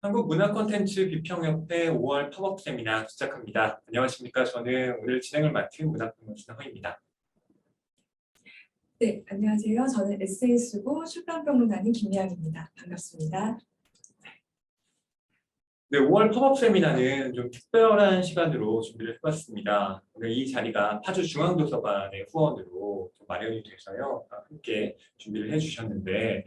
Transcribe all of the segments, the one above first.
한국 문화 콘텐츠 비평협회 5월 팝업 세미나 시작합니다. 안녕하십니까? 저는 오늘 진행을 맡은 문화평론 신하호입니다. 네, 안녕하세요. 저는 에세이 쓰고 출판평론가인 김미양입니다. 반갑습니다. 네, 5월 팝업 세미나는 좀 특별한 시간으로 준비를 해봤습니다. 오늘 이 자리가 파주 중앙도서관의 후원으로 좀 마련이 돼서요. 함께 준비를 해주셨는데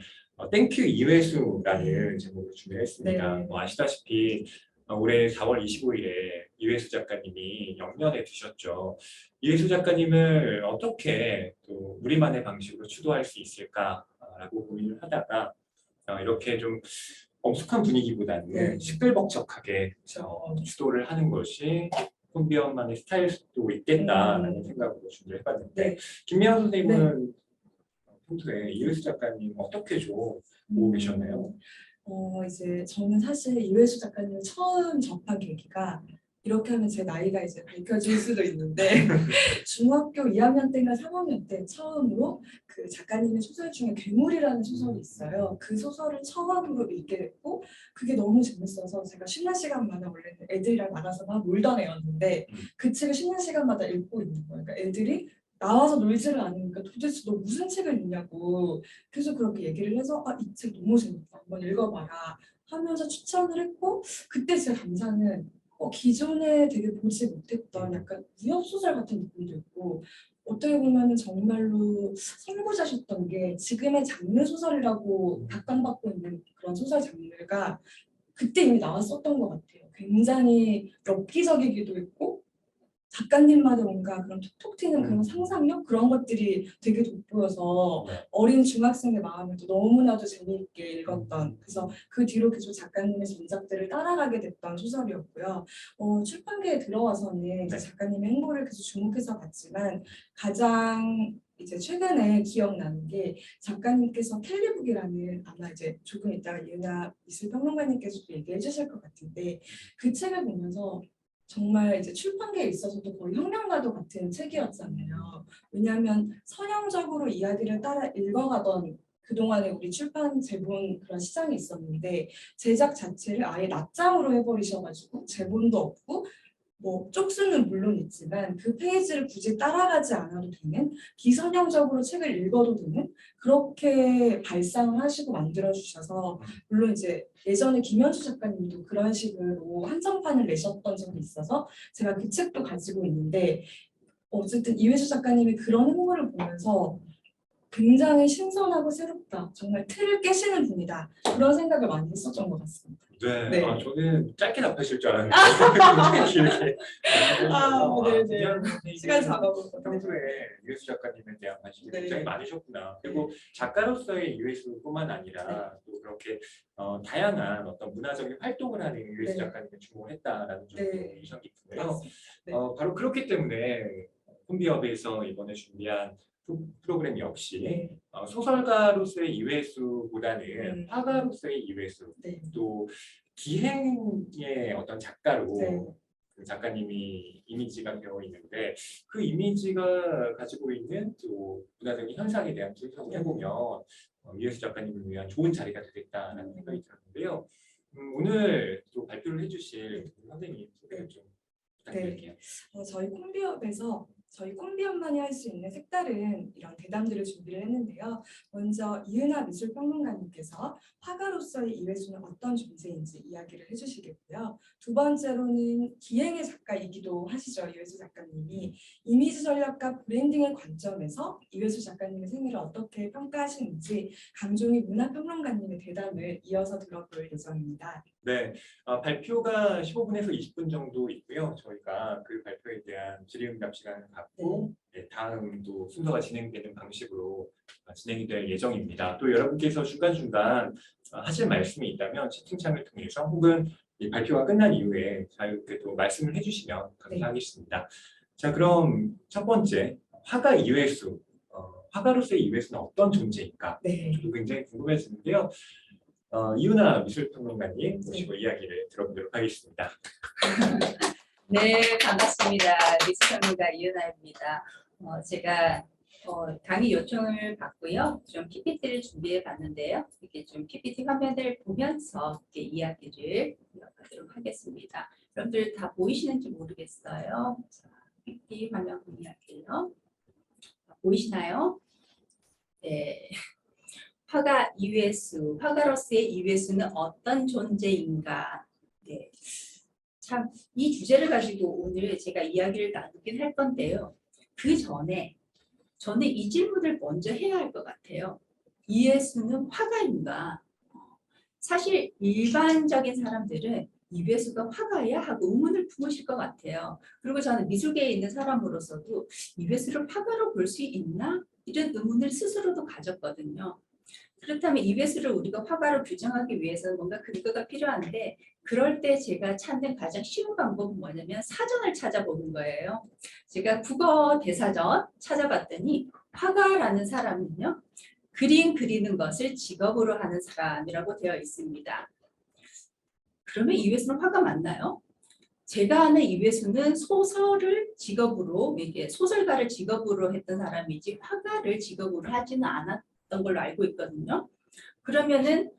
땡큐 이회수라는 제목으로 준비를 했습니다. 네. 아시다시피 올해 4월 25일에 이회수 작가님이 영년에 드셨죠. 이회수 작가님을 어떻게 또 우리만의 방식으로 추도할 수 있을까라고 고민을 하다가 이렇게 좀 엄숙한 분위기보다는 시끌벅적하게 추도를 하는 것이 콤비엄만의 스타일 수도 있겠다라는 생각으로 준비를 해봤는데 김미아 선생님은 평소에 이회수 작가님 어떻게 좀 보고 계셨나요? 이제 저는 사실 이회수 작가님을 처음 접한 계기가 이렇게 하면 제 나이가 이제 밝혀질 수도 있는데 중학교 2학년 때인가 3학년 때 처음으로 그 작가님의 소설 중에 괴물이라는 소설이 있어요. 그 소설을 처음으로 읽게 됐고 그게 너무 재밌어서 제가 쉬는 시간마다 원래는 애들이랑 나가서 막 놀던 애였는데 그 책을 쉬는 시간마다 읽고 있는 거예요. 그러니까 애들이 나와서 놀지를 않으니까 도대체 너 무슨 책을 읽냐고 계속 그렇게 얘기를 해서 이 책 너무 재밌다. 한번 읽어봐라 하면서 추천을 했고 그때 제 감상은 기존에 되게 보지 못했던 약간 위협소설 같은 느낌도 있고 어떻게 보면 정말로 선구자셨던 게 지금의 장르 소설이라고 각광받고 있는 그런 소설 장르가 그때 이미 나왔었던 것 같아요. 굉장히 엽기적이기도 했고 작가님만의 뭔가 그런 톡톡 튀는 그런 상상력 그런 것들이 되게 돋보여서 어린 중학생의 마음을 또 너무나도 재미있게 읽었던 그래서 그 뒤로 계속 작가님의 전작들을 따라가게 됐던 소설이었고요. 출판계에 들어와서는 이제 작가님의 행보를 계속 주목해서 봤지만 가장 이제 최근에 기억나는 게 작가님께서 캘리북이라는 아마 이제 조금 이따가 이은하 미술평론가님께서도 얘기해 주실 것 같은데 그 책을 보면서 정말 이제 출판계에 있어서도 거의 혁명가도 같은 책이었잖아요. 왜냐하면 서형적으로 이야기를 따라 읽어가던 그동안에 우리 출판 제본 그런 시장이 있었는데 제작 자체를 아예 낱장으로 해버리셔가지고 제본도 없고 뭐 쪽수는 물론 있지만 그 페이지를 굳이 따라가지 않아도 되는 비선형적으로 책을 읽어도 되는 그렇게 발상을 하시고 만들어 주셔서 물론 이제 예전에 김현수 작가님도 그런 식으로 한정판을 내셨던 적이 있어서 제가 그 책도 가지고 있는데 어쨌든 이회수 작가님의 그런 행보를 보면서 굉장히 신선하고 새롭다. 정말 틀을 깨시는 분이다. 그런 생각을 많이 했었던 것 같습니다. 네. 저는 짧게 답하실 줄 알았는데 길게. 네네. 시간 잡아보고. 평소에 이회수 작가님에 대한 관심이 굉장히 많으셨구나. 그리고 작가로서의 이회수뿐만 아니라 또 그렇게 다양한 어떤 문화적인 활동을 하는 이회수 작가님을 주목을 했다라는 점도 인상 깊은데요. 바로 그렇기 때문에 콤비업에서 이번에 준비한 프로그램 역시 소설가로서의 이회수보다는 화가로서의 이회수 또 기행의 어떤 작가로 그 작가님이 이미지가 되어 있는데 그 이미지가 가지고 있는 또 문화적인 현상에 대한 분석을 해보면 이회수 작가님을 위한 좋은 자리가 되겠다라는 생각이 들었는데요. 오늘 또 발표를 해주실 선생님 소개를 좀 부탁드릴게요. 저희 콤비업에서 저희 콤비업만이 할 수 있는 색다른 이런 대담들을 준비를 했는데요. 먼저 이은하 미술평론가님께서 화가로서의 이회수는 어떤 존재인지 이야기를 해주시겠고요. 두 번째로는 기행의 작가이기도 하시죠. 이회수 작가님이 이미지 전략과 브랜딩의 관점에서 이회수 작가님의 생애를 어떻게 평가하시는지 강종희 문화평론가님의 대담을 이어서 들어볼 예정입니다. 네, 발표가 15분에서 20분 정도 있고요. 저희가 그 발표에 대한 질의응답 시간을 갖고 다음도 순서가 진행되는 방식으로 진행이 될 예정입니다. 또 여러분께서 중간중간 하실 말씀이 있다면 채팅창을 통해서 혹은 이 발표가 끝난 이후에 자유롭게 또 말씀을 해주시면 감사하겠습니다. 자, 그럼 첫 번째, 화가 이회수. 화가로서의 이회수는 어떤 존재인가? 저도 굉장히 궁금해지는데요. 이은하 미술평론가님 모시고 이야기를 들어보도록 하겠습니다. 네, 반갑습니다. 미술평론가 이은하입니다. 제가 강의 요청을 받고요. 좀 PPT를 준비해 봤는데요. 이렇게 좀 PPT 화면을 보면서 이렇게 이야기를 이어가도록 하겠습니다. 여러분들 다 보이시는지 모르겠어요. 자, PPT 화면 공유할게요. 보이시나요? 네. 화가 이외수, 화가로서의 이외수는 어떤 존재인가? 네. 참, 이 주제를 가지고 오늘 제가 이야기를 나누긴 할 건데요. 그 전에 저는 이 질문을 먼저 해야 할 것 같아요. 이외수는 화가인가? 사실 일반적인 사람들은 이외수가 화가야 하고 의문을 품으실 것 같아요. 그리고 저는 미술계에 있는 사람으로서도 이외수를 화가로 볼 수 있나? 이런 의문을 스스로도 가졌거든요. 그렇다면 이외수를 우리가 화가로 규정하기 위해서는 뭔가 근거가 필요한데 그럴 때 제가 찾는 가장 쉬운 방법은 뭐냐면 사전을 찾아보는 거예요. 제가 국어 대사전 찾아봤더니 화가라는 사람은요. 그림 그리는 것을 직업으로 하는 사람이라고 되어 있습니다. 그러면 이외수는 화가 맞나요? 제가 아는 이외수는 소설을 직업으로 이게 소설가를 직업으로 했던 사람이지 화가를 직업으로 하지는 않았던 걸로 알고 있거든요. 그러면은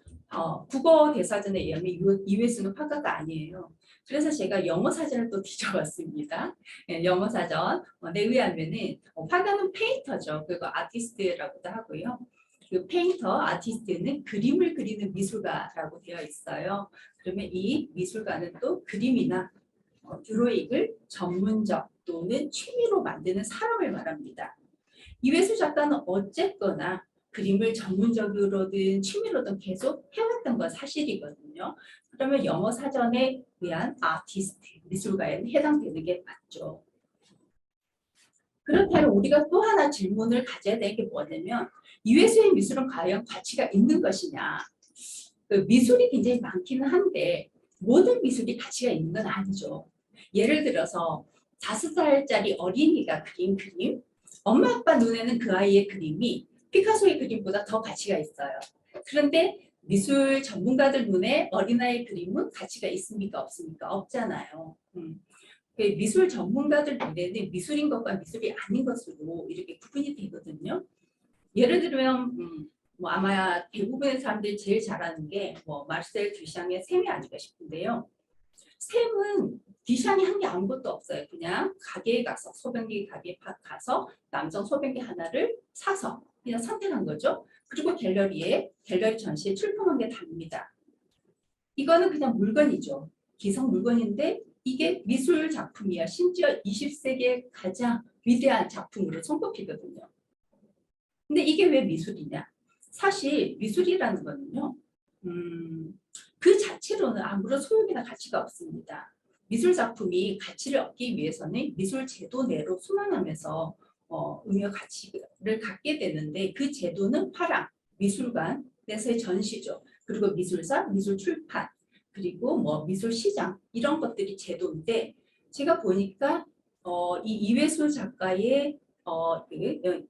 국어 대사전에 의하면 이외수는 화가가 아니에요. 그래서 제가 영어 사전을 또 뒤져봤습니다. 예, 영어 사전에 의하면은 화가는 페인터죠. 그리고 아티스트라고도 하고요. 그 페인터, 아티스트는 그림을 그리는 미술가라고 되어 있어요. 그러면 이 미술가는 또 그림이나 드로잉을 전문적 또는 취미로 만드는 사람을 말합니다. 이회수 작가는 어쨌거나 그림을 전문적으로든 취미로든 계속 해왔던 건 사실이거든요. 그러면 영어 사전에 의한 아티스트, 미술가에는 해당되는 게 맞죠. 그렇다면 우리가 또 하나 질문을 가져야 되는 게 뭐냐면 이회수의 미술은 과연 가치가 있는 것이냐. 그 미술이 굉장히 많기는 한데 모든 미술이 가치가 있는 건 아니죠. 예를 들어서 5살짜리 어린이가 그린 그림, 엄마 아빠 눈에는 그 아이의 그림이 피카소의 그림보다 더 가치가 있어요. 그런데 미술 전문가들 눈에 어린아이의 그림은 가치가 있습니까? 없습니까? 없잖아요. 그 미술 전문가들 눈에는 미술인 것과 미술이 아닌 것으로 이렇게 구분이 되거든요. 예를 들면 뭐 아마 대부분의 사람들이 제일 잘 아는 게 뭐 마르셀 듀샹의 샘이 아닐까 싶은데요. 샘은 듀샹이 한 게 아무것도 없어요. 그냥 가게에 가서 소변기 가게에 가서 남성 소변기 하나를 사서 그냥 선택한 거죠. 그리고 갤러리 전시에 출품한 게 답니다. 이거는 그냥 물건이죠. 기성 물건인데 이게 미술 작품이야. 심지어 20세기의 가장 위대한 작품으로 손꼽히거든요. 근데 이게 왜 미술이냐? 사실 미술이라는 거는요. 그 자체로는 아무런 소용이나 가치가 없습니다. 미술 작품이 가치를 얻기 위해서는 미술 제도 내로 순환하면서 의미와 가치를 갖게 되는데 그 제도는 화랑, 미술관에서의 전시죠. 그리고 미술사, 미술 출판, 그리고 뭐 미술 시장 이런 것들이 제도인데 제가 보니까 이 이회수 작가의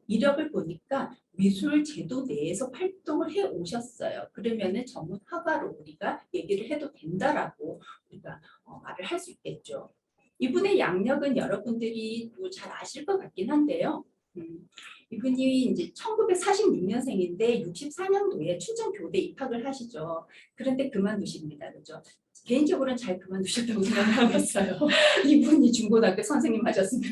이력을 보니까 미술 제도 내에서 활동을 해 오셨어요. 그러면은 전문 화가로 우리가 얘기를 해도 된다라고 우리가 말을 할 수 있겠죠. 이분의 양력은 여러분들이 잘 아실 것 같긴 한데요. 이분이 이제 1946년생인데 64년도에 춘천교대 입학을 하시죠. 그런데 그만두십니다. 그렇죠? 개인적으로는 잘 그만두셨다고 생각하고 있어요. 이분이 중고등학교 선생님 하셨으면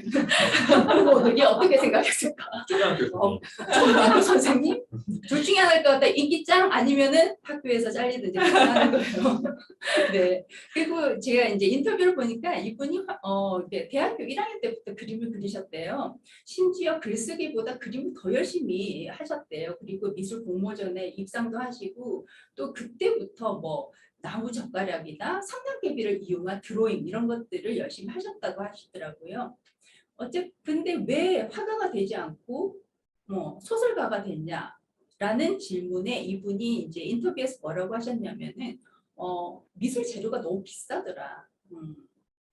이게 어떻게 생각했을까? 중고등학교 선생님? 둘 중에 하나일 것 같다. 인기짱 아니면은 학교에서 잘리든지 하는 거예요. 네. 그리고 제가 이제 인터뷰를 보니까 이분이 대학교 1학년 때부터 그림을 그리셨대요. 심지어 글쓰기보다 그림을 더 열심히 하셨대요. 그리고 미술 공모전에 입상도 하시고 또 그때부터 뭐 나무 젓가락이나 성냥개비를 이용한 드로잉 이런 것들을 열심히 하셨다고 하시더라고요. 근데 왜 화가가 되지 않고 뭐 소설가가 됐냐라는 질문에 이분이 이제 인터뷰에서 뭐라고 하셨냐면은 미술 재료가 너무 비싸더라.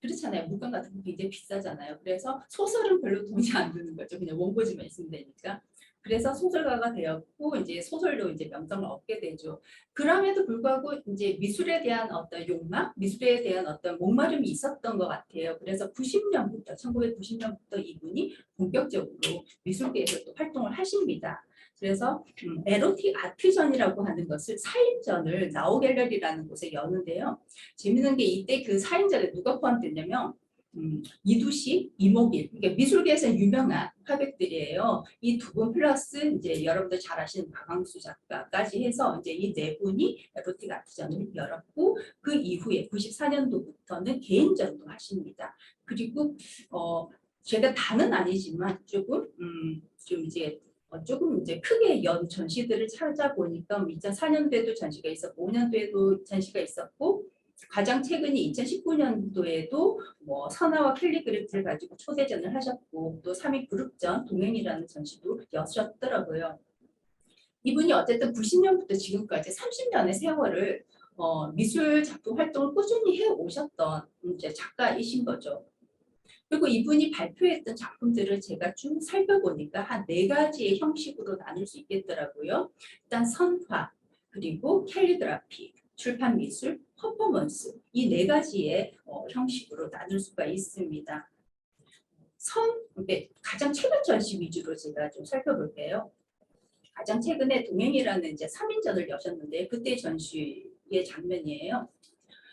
그렇잖아요. 물건 같은 거 굉장히 비싸잖아요. 그래서 소설은 별로 돈이 안 드는 거죠. 그냥 원고지만 있으면 되니까. 그래서 소설가가 되었고 이제 소설로 이제 명성을 얻게 되죠. 그럼에도 불구하고 이제 미술에 대한 어떤 욕망, 미술에 대한 어떤 목마름이 있었던 것 같아요. 그래서 90년부터 1990년부터 이분이 본격적으로 미술계에서 또 활동을 하십니다. 그래서 에로틱 아트전이라고 하는 것을 사인전을 나우 갤러리라는 곳에 여는데요. 재밌는 게 이때 그 사인전에 누가 포함됐냐면 이두시, 이목일, 그러니까 미술계에서 유명한 화백들이에요. 이 두 분 플러스 이제 여러분들 잘 아시는 박광수 작가까지 해서 이제 이 네 분이 에로틱 아트전을 열었고 그 이후에 94년도부터는 개인전도 하십니다. 그리고 제가 다는 아니지만 조금 좀 이제 조금 이제 크게 연 전시들을 찾아보니까 2004년도에도 전시가 있었고 5년도에도 전시가 있었고 가장 최근이 2019년도에도 뭐 선화와 캘리그래피를 가지고 초대전을 하셨고 또 3위 그룹전 동행이라는 전시도 여셨더라고요. 이분이 어쨌든 90년부터 지금까지 30년의 세월을 미술 작품 활동을 꾸준히 해오셨던 이제 작가이신 거죠. 그리고 이분이 발표했던 작품들을 제가 쭉 살펴보니까 한 4가지의 형식으로 나눌 수 있겠더라고요. 일단 선화, 그리고 캘리그라피, 출판 미술, 퍼포먼스 이 4가지의 형식으로 나눌 수가 있습니다. 가장 최근 전시 위주로 제가 좀 살펴볼게요. 가장 최근에 동행이라는 이제 3인전을 여셨는데 그때 전시의 장면이에요.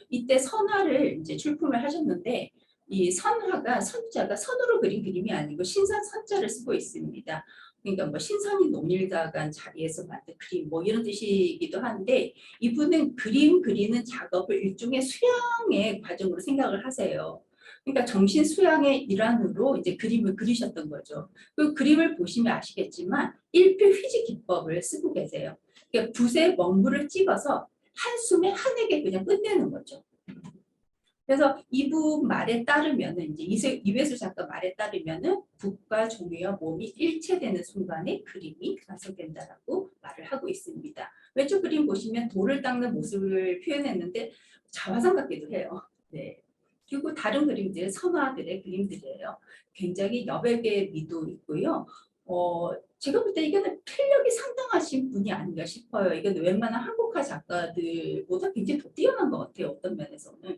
이때 선화를 이제 출품을 하셨는데 이 선화가 선자가 선으로 그린 그림이 아니고 신선 선자를 쓰고 있습니다. 그러니까 뭐 신선이 농일다간 자리에서 만든 그림 뭐 이런 뜻이기도 한데 이분은 그림 그리는 작업을 일종의 수양의 과정으로 생각을 하세요. 그러니까 정신 수양의 일환으로 이제 그림을 그리셨던 거죠. 그 그림을 보시면 아시겠지만 일필 휘지 기법을 쓰고 계세요. 그러니까 붓에 먹물을 찍어서 한숨에 한에게 그냥 끝내는 거죠. 그래서 이분 말에 따르면은 이제 이회수 작가 말에 따르면은 붓과 종이와 몸이 일체되는 순간에 그림이 완성된다라고 말을 하고 있습니다. 왼쪽 그림 보시면 돌을 닦는 모습을 표현했는데 자화상 같기도 해요. 네. 그리고 다른 그림들, 선화들의 그림들이에요. 굉장히 여백의 미도 있고요. 제가 볼 때 이거는 필력이 상당하신 분이 아닌가 싶어요. 이건 웬만한 한국화 작가들보다 굉장히 더 뛰어난 것 같아요. 어떤 면에서는.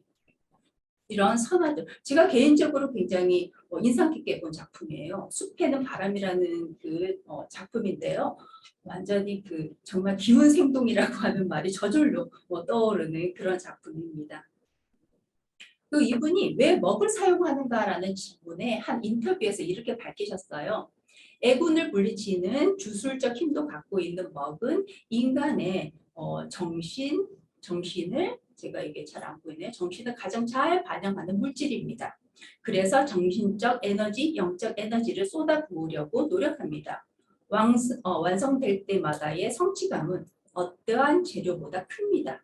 이런 선화들 제가 개인적으로 굉장히 인상 깊게 본 작품이에요. 숲에는 바람이라는 그 작품인데요. 완전히 그 정말 기운 생동이라고 하는 말이 저절로 떠오르는 그런 작품입니다. 그 이분이 왜 먹을 사용하는가라는 질문에 한 인터뷰에서 이렇게 밝히셨어요. 애군을 물리치는 주술적 힘도 갖고 있는 먹은 인간의 정신을 제가 이게 잘 안 보이네요. 정신을 가장 잘 반영하는 물질입니다. 그래서 정신적 에너지, 영적 에너지를 쏟아부으려고 노력합니다. 완성될 때마다의 성취감은 어떠한 재료보다 큽니다.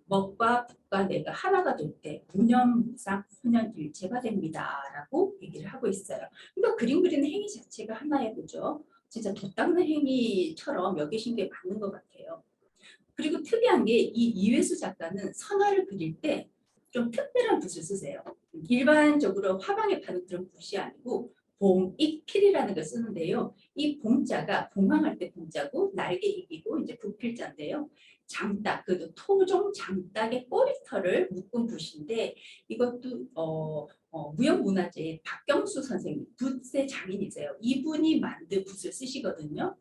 먹과 붓과 내가 하나가 될 때 무념무상 혼연일체가 됩니다. 라고 얘기를 하고 있어요. 그러니까 그림 그리는 행위 자체가 하나의 거죠. 진짜 돛 닦는 행위처럼 여기신 게 맞는 것 같아요. 그리고 특이한 게 이 이회수 작가는 선화를 그릴 때 좀 특별한 붓을 쓰세요. 일반적으로 화방에 파는 그런 붓이 아니고 봉익필이라는 걸 쓰는데요. 이 봉자가 봉황할 때 봉자고 날개 이기고 이제 부필자인데요. 장딱, 그 토종 장딱의 꼬리털을 묶은 붓인데 이것도 무형문화재의 박경수 선생님, 붓의 장인이세요. 이분이 만든 붓을 쓰시거든요.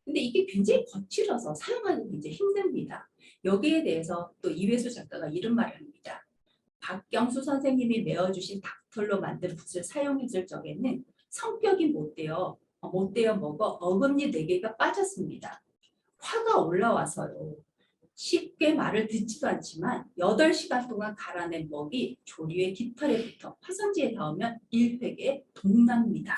근데 이게 굉장히 거칠어서 사용하기 굉장히 힘듭니다. 여기에 대해서 또 이회수 작가가 이런 말을 합니다. 박경수 선생님이 메어주신 닥털로 만든 붓을 사용했을 적에는 성격이 못되어 먹어 어금니 4개가 빠졌습니다. 화가 올라와서요. 쉽게 말을 듣지도 않지만 8시간 동안 갈아낸 먹이 조류의 깃털에 붙어 화선지에 닿으면 일획에 동납니다.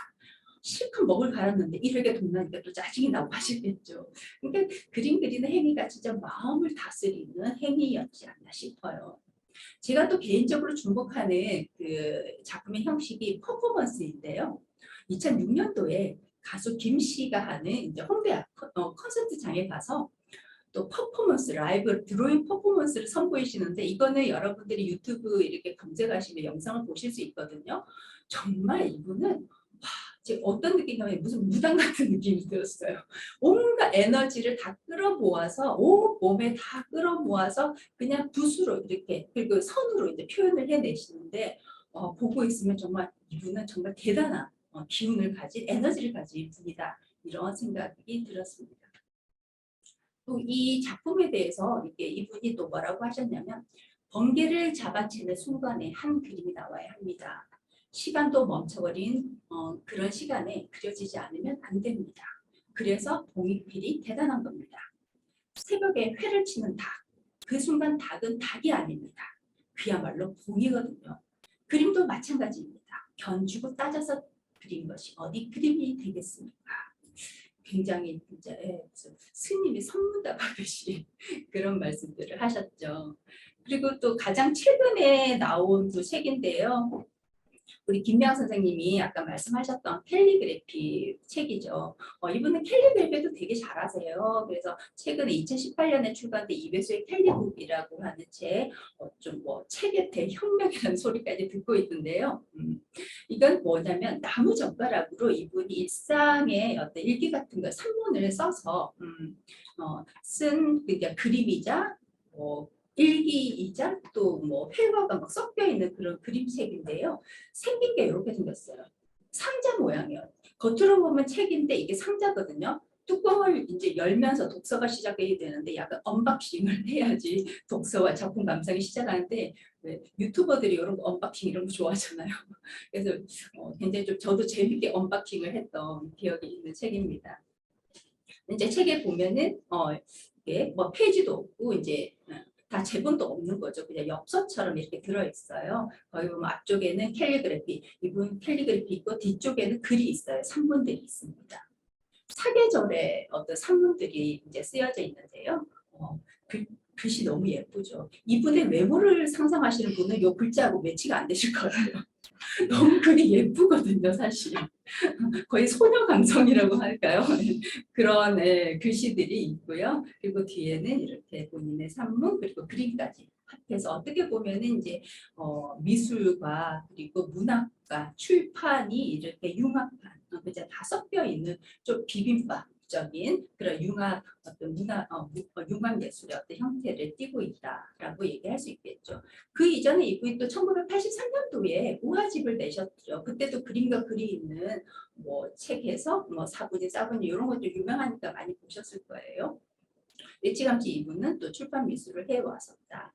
실컷 먹을 갈았는데 일획에 동나니까 또 짜증이 나고 하시겠죠. 그러니까 그림 그리는 행위가 진짜 마음을 다스리는 행위였지 않나 싶어요. 제가 또 개인적으로 주목하는 그 작품의 형식이 퍼포먼스인데요. 2006년도에 가수 김 씨가 하는 이제 홍대 콘서트장에 가서 또 퍼포먼스 라이브 드로잉 퍼포먼스를 선보이시는데 이거는 여러분들이 유튜브 이렇게 검색하시면 영상을 보실 수 있거든요. 정말 이분은 지금 어떤 느낌이냐면 무슨 무당 같은 느낌이 들었어요. 온갖 에너지를 다 끌어모아서 온 몸에 다 끌어모아서 그냥 붓으로 이렇게 그리고 선으로 이제 표현을 해내시는데 보고 있으면 정말 이분은 정말 대단한 기운을 가진 에너지를 가진 분이다 이런 생각이 들었습니다. 또 이 작품에 대해서 이게 이분이 또 뭐라고 하셨냐면 번개를 잡아채는 순간에 한 그림이 나와야 합니다. 시간도 멈춰버린 그런 시간에 그려지지 않으면 안 됩니다. 그래서 봉익필이 대단한 겁니다. 새벽에 회를 치는 닭. 그 순간 닭은 닭이 아닙니다. 그야말로 봉이거든요. 그림도 마찬가지입니다. 견주고 따져서 그린 것이 어디 그림이 되겠습니까? 굉장히 진짜 무슨 스님이 선문답 하듯이 그런 말씀들을 하셨죠. 그리고 또 가장 최근에 나온 또 책인데요. 우리 김미영 선생님이 아까 말씀하셨던 캘리그래피 책이죠. 이분은 캘리그래피도 되게 잘하세요. 그래서 최근에 2018년에 출간된 이배수의 캘리북이라고 하는 책, 좀 뭐 책의 대혁명이라는 소리까지 듣고 있던데요. 이건 뭐냐면 나무 젓가락으로 이분이 일상의 어떤 일기 같은 거 산문을 써서 쓴 그러니까 그림이자 뭐 일기이자 또 뭐 회화가 막 섞여 있는 그런 그림책인데요. 생긴 게 이렇게 생겼어요. 상자 모양이에요. 겉으로 보면 책인데 이게 상자거든요. 뚜껑을 이제 열면서 독서가 시작해야 되는데 약간 언박싱을 해야지 독서와 작품 감상이 시작하는데 왜 유튜버들이 이런 거 언박싱 이런 거 좋아하잖아요. 그래서 굉장히 좀 저도 재밌게 언박싱을 했던 기억이 있는 책입니다. 이제 책에 보면은 이게 뭐 페이지도 없고 이제 다 제본도 없는 거죠. 그냥 엽서처럼 이렇게 들어있어요. 거기 보면 앞쪽에는 캘리그래피, 이분 캘리그래피 있고 뒤쪽에는 글이 있어요. 산문들이 있습니다. 사계절의 어떤 산문들이 이제 쓰여져 있는데요. 글씨 너무 예쁘죠. 이분의 외모를 상상하시는 분은 요 글자하고 매치가 안 되실 거예요. 너무 글이 예쁘거든요, 사실. 거의 소녀 감성이라고 할까요? 그런 글씨들이 있고요. 그리고 뒤에는 이렇게 본인의 산문 그리고 그림까지 합해서 어떻게 보면은 이제 미술과 그리고 문학과 출판이 이렇게 융합한 그냥 다 섞여 있는 좀 비빔밥적인 그런 융합 어떤 융합 예술의 어떤 형태를 띠고 있다라고 얘기할 수 있겠죠. 그 이전에 이분이 또 1983년도에 우화집을 내셨죠. 그때도 그림과 글이 있는 뭐 책에서 뭐 사부님, 사부님 이런 것도 유명하니까 많이 보셨을 거예요. 일찌감치 이분은 또 출판 미술을 해왔었다.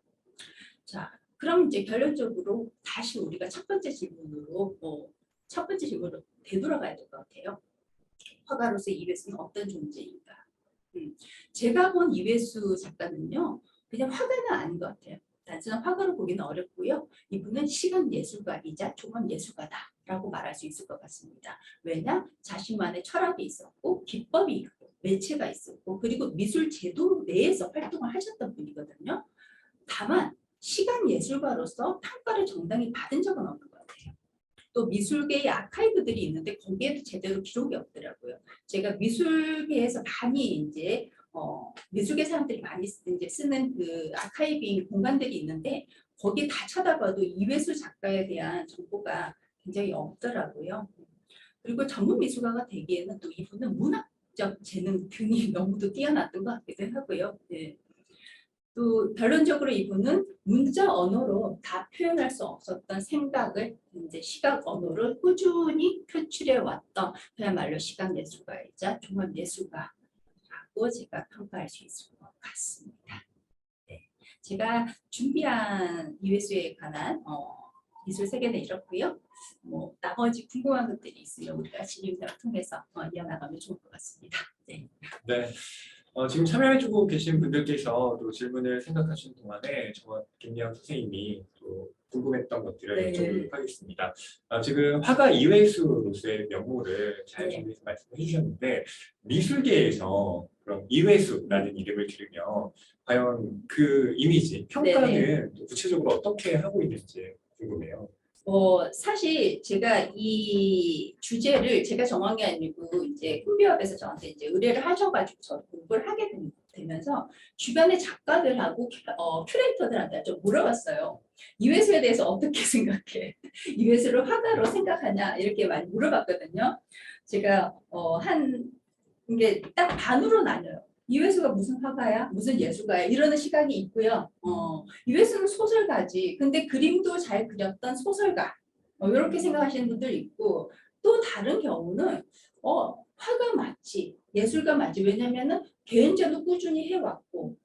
자, 그럼 이제 결론적으로 다시 우리가 첫 번째 질문으로 되돌아가야 될 것 같아요. 화가로서 이회수는 어떤 존재인가? 제가 본 이회수 작가는요, 그냥 화가는 아닌 것 같아요. 단순한 화가로 보기는 어렵고요. 이분은 시간 예술가이자 종합 예술가다라고 말할 수 있을 것 같습니다. 왜냐? 자신만의 철학이 있었고 기법이 있고 매체가 있었고 그리고 미술 제도 내에서 활동을 하셨던 분이거든요. 다만 시간 예술가로서 평가를 정당히 받은 적은 없는 것 같아요. 또 미술계의 아카이브들이 있는데 거기에도 제대로 기록이 없더라고요. 제가 미술계에서 많이 이제 미술계 사람들이 많이 이제 쓰는 그 아카이빙 공간들이 있는데 거기 다 쳐다봐도 이회수 작가에 대한 정보가 굉장히 없더라고요. 그리고 전문 미술가가 되기에는 또 이분은 문학적 재능 등이 너무도 뛰어났던 것 같기도 하고요. 네. 또 결론적으로 이분은 문자 언어로 다 표현할 수 없었던 생각을 이제 시각 언어로 꾸준히 표출해 왔던 그야말로 시각 예술가이자 종합 예술가라고 제가 평가할 수 있을 것 같습니다. 네. 제가 준비한 이회수에 관한 미술 세계는 이렇고요. 뭐 나머지 궁금한 것들이 있으면 우리가 질의응답을 통해서 이어나가면 좋을 것 같습니다. 네. 네. 지금 참여해주고 계신 분들께서 또 질문을 생각하시는 동안에 저와 김미영 선생님이 또 궁금했던 것들을 네. 여쭤보도록 하겠습니다. 지금 화가 이회수로서의 면모를 잘 네. 정리해서 말씀해 주셨는데 미술계에서 그럼 이회수라는 이름을 들으면 과연 그 이미지, 평가는 또 구체적으로 어떻게 하고 있는지 궁금해요. 사실 제가 이 주제를 제가 정한 게 아니고 이제 콤비업에서 저한테 이제 의뢰를 하셔가지고 저 공부를 하게 된 되면서 주변의 작가들하고 큐레이터들한테 좀 물어봤어요. 이회수에 대해서 어떻게 생각해? 이회수를 화가로 생각하냐? 이렇게 많이 물어봤거든요. 제가 이게 딱 반으로 나뉘어요. 이회수가 무슨 화가야? 무슨 예술가야? 이러는 시각이 있고요. 이회수는 소설가지. 근데 그림도 잘 그렸던 소설가. 이렇게 생각하시는 분들 있고 또 다른 경우는 화가 맞지. 예술가 맞지. 왜냐면은 개인전도 꾸준히 해왔고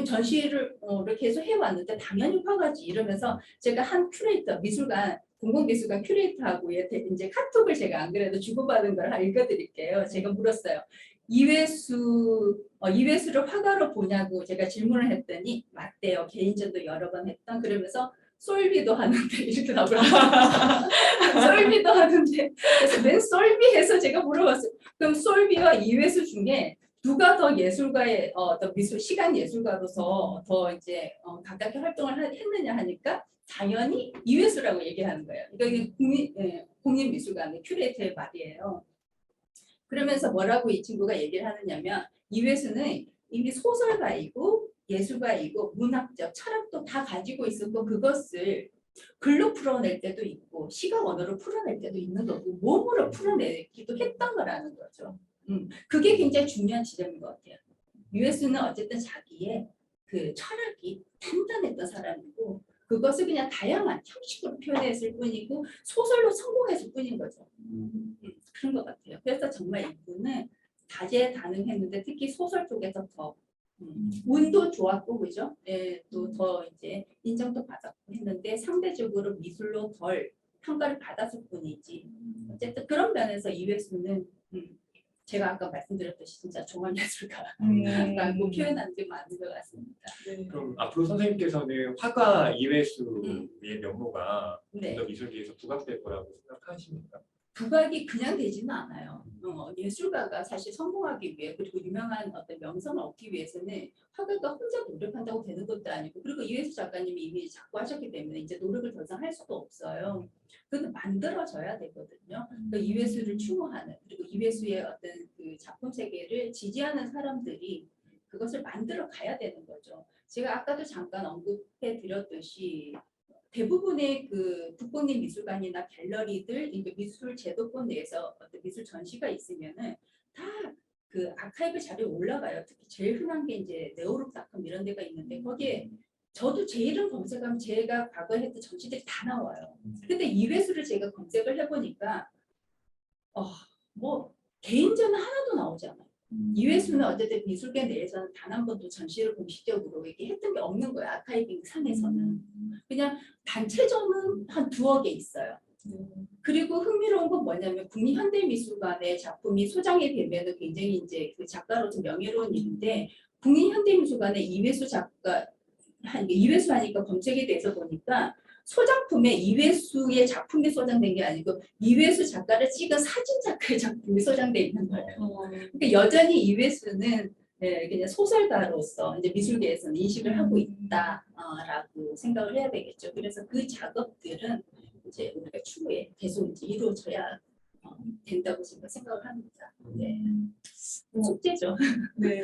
전시를 이렇게 해서 해왔는데 당연히 화가지. 이러면서 제가 한 큐레이터, 미술관 공공미술관 큐레이터하고 이제 카톡을 제가 안 그래도 주고받은 걸 하나 읽어드릴게요. 제가 물었어요. 이회수를 화가로 보냐고 제가 질문을 했더니 맞대요. 개인전도 여러 번 했던. 그러면서 솔비도 하는데 이렇게 나오더라고요. 솔비도 하는데 그래서 맨 솔비해서 제가 물어봤어요. 그럼 솔비와 이회수 중에 누가 더 예술가의 어떤 시간 예술가로서 더 이제 가깝게 활동을 했느냐 하니까 당연히 이회수라고 얘기하는 거예요. 이게 국립미술관의 큐레이터의 말이에요. 그러면서 뭐라고 이 친구가 얘기를 하느냐면 이회수는 이미 소설가이고 예술가이고 문학적 철학도 다 가지고 있었고 그것을 글로 풀어낼 때도 있고 시각 언어로 풀어낼 때도 있는 거고 몸으로 풀어내기도 했던 거라는 거죠. 그게 굉장히 중요한 지점인 것 같아요. 이회수는 어쨌든 자기의 그 철학이 단단했던 사람이고 그것을 그냥 다양한 형식으로 표현했을 뿐이고 소설로 성공했을 뿐인 거죠. 그런 것 같아요. 그래서 정말 이분은 다재다능했는데 특히 소설 쪽에서 더 운도 좋았고 그죠? 예, 또 더 이제 인정도 받았고 했는데 상대적으로 미술로 덜 평가를 받았을 뿐이지. 어쨌든 그런 면에서 이회수는 제가 아까 말씀드렸듯이 진짜 종합예술가라고 표현하는 게 맞는 것 같습니다. 네. 그럼 앞으로 선생님께서는 화가 이회수의 면모가 네. 더 미술계에서 부각될 거라고 생각하십니까? 부각이 그냥 되지는 않아요. 예술가가 사실 성공하기 위해 그리고 유명한 어떤 명성을 얻기 위해서는 화가가 혼자 노력한다고 되는 것도 아니고 그리고 이회수 작가님이 이미 작고 하셨기 때문에 이제 노력을 더 이상 할 수도 없어요. 그건 만들어져야 되거든요. 그러니까 이회수를 추모하는 그리고 이회수의 어떤 그 작품 세계를 지지하는 사람들이 그것을 만들어 가야 되는 거죠. 제가 아까도 잠깐 언급해 드렸듯이 대부분의 그 국공립미술관이나 갤러리들, 그러니까 미술 제도권 내에서 어떤 미술 전시가 있으면은 다 그 아카이브 자료에 올라가요. 특히 제일 흔한 게 이제 네오룩닷컴 이런 데가 있는데 거기에 저도 제 이름 검색하면 제가 과거에 했던 전시들이 다 나와요. 근데 이회수를 제가 검색을 해보니까 뭐 개인전은 하나도 나오지 않아요. 이회수는 어쨌든 미술계 내에서는 단 한 번도 전시를 공식적으로 이렇게 했던 게 없는 거예요. 아카이빙 상에서는. 그냥 단체전은 한 2억 개 있어요. 그리고 흥미로운 건 뭐냐면 국립현대미술관의 작품이 소장이 되면 굉장히 이제 그 작가로서 명예로운 일인데 국립현대미술관의 이회수 작가 이회수 하니까 검색에 대해서 보니까 소작품에 이회수의 작품이 소장된 게 아니고 이회수 작가를 찍은 사진 작가의 작품이 소장돼 있는 거예요. 그러니까 여전히 이회수는 그냥 소설가로서 이제 미술계에서는 인식을 하고 있다라고 생각을 해야 되겠죠. 그래서 그 작업들은 이제 우리가 추후에 계속 이제 이루어져야 된다고 생각을 합니다. 네. 숙제죠. 네,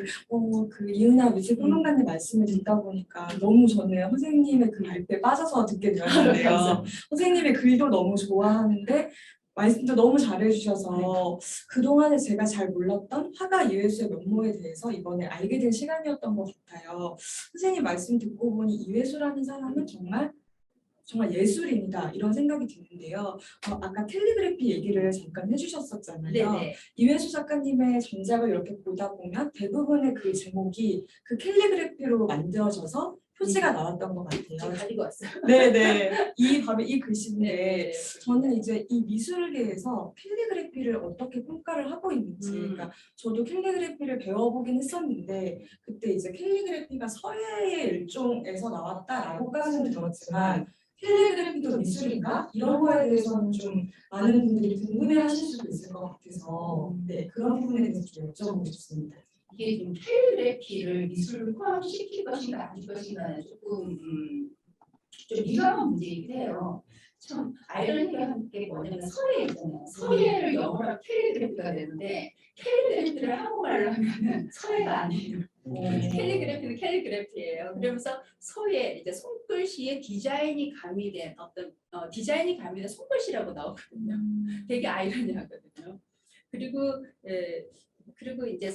그 이은하 미술평론가님 말씀을 듣다 보니까 너무 저는 선생님의 그 발표에 빠져서 듣게 되었는데요. 선생님의 글도 너무 좋아하는데 말씀도 너무 잘해주셔서 그동안에 제가 잘 몰랐던 화가 이회수의 면모에 대해서 이번에 알게 된 시간이었던 것 같아요. 선생님 말씀 듣고 보니 이회수라는 사람은 정말 예술인이다 이런 생각이 드는데요. 아까 캘리그래피 얘기를 잠깐 해주셨었잖아요. 네네. 이회수 작가님의 전작을 이렇게 보다 보면 대부분의 그 제목이 그 캘리그래피로 만들어져서 표지가 나왔던 것 지금 같아요. 가지고 왔어요. 네네. 바로 이 글씨인데 네. 저는 이제 이 미술계에서 캘리그래피를 어떻게 평가를 하고 있는지 그러니까 저도 캘리그래피를 배워보긴 했었는데 그때 이제 캘리그래피가 서예의 일종에서 나왔다라고까지는 들었지만 캘리그래피도 미술인가? 이런 거에 대해서는 좀 많은 분들이 궁금해하실 수도 있을 것 같아서 네 그런 부분에 대해서 좀 여쭤보고 싶습니다. 이게 좀 캘리그래피를 미술로 포함시킬 것인가 아닐 것인가 조금 좀 민감한 문제이긴 해요. 참 아이러니가 함께 뭐냐면 서예잖아요. 서예를 영어로 캘리그래피가 되는데 캘리그래피를 한국말로 하면은 서예가 아니에요. 캘리그래피는 캘리그래피예요. 그러면서 서예 이제 손글씨에 디자인이 가미된 어떤 디자인이 가미된 손글씨라고 나오거든요. 되게 아이러니하거든요. 그리고 그리고 이제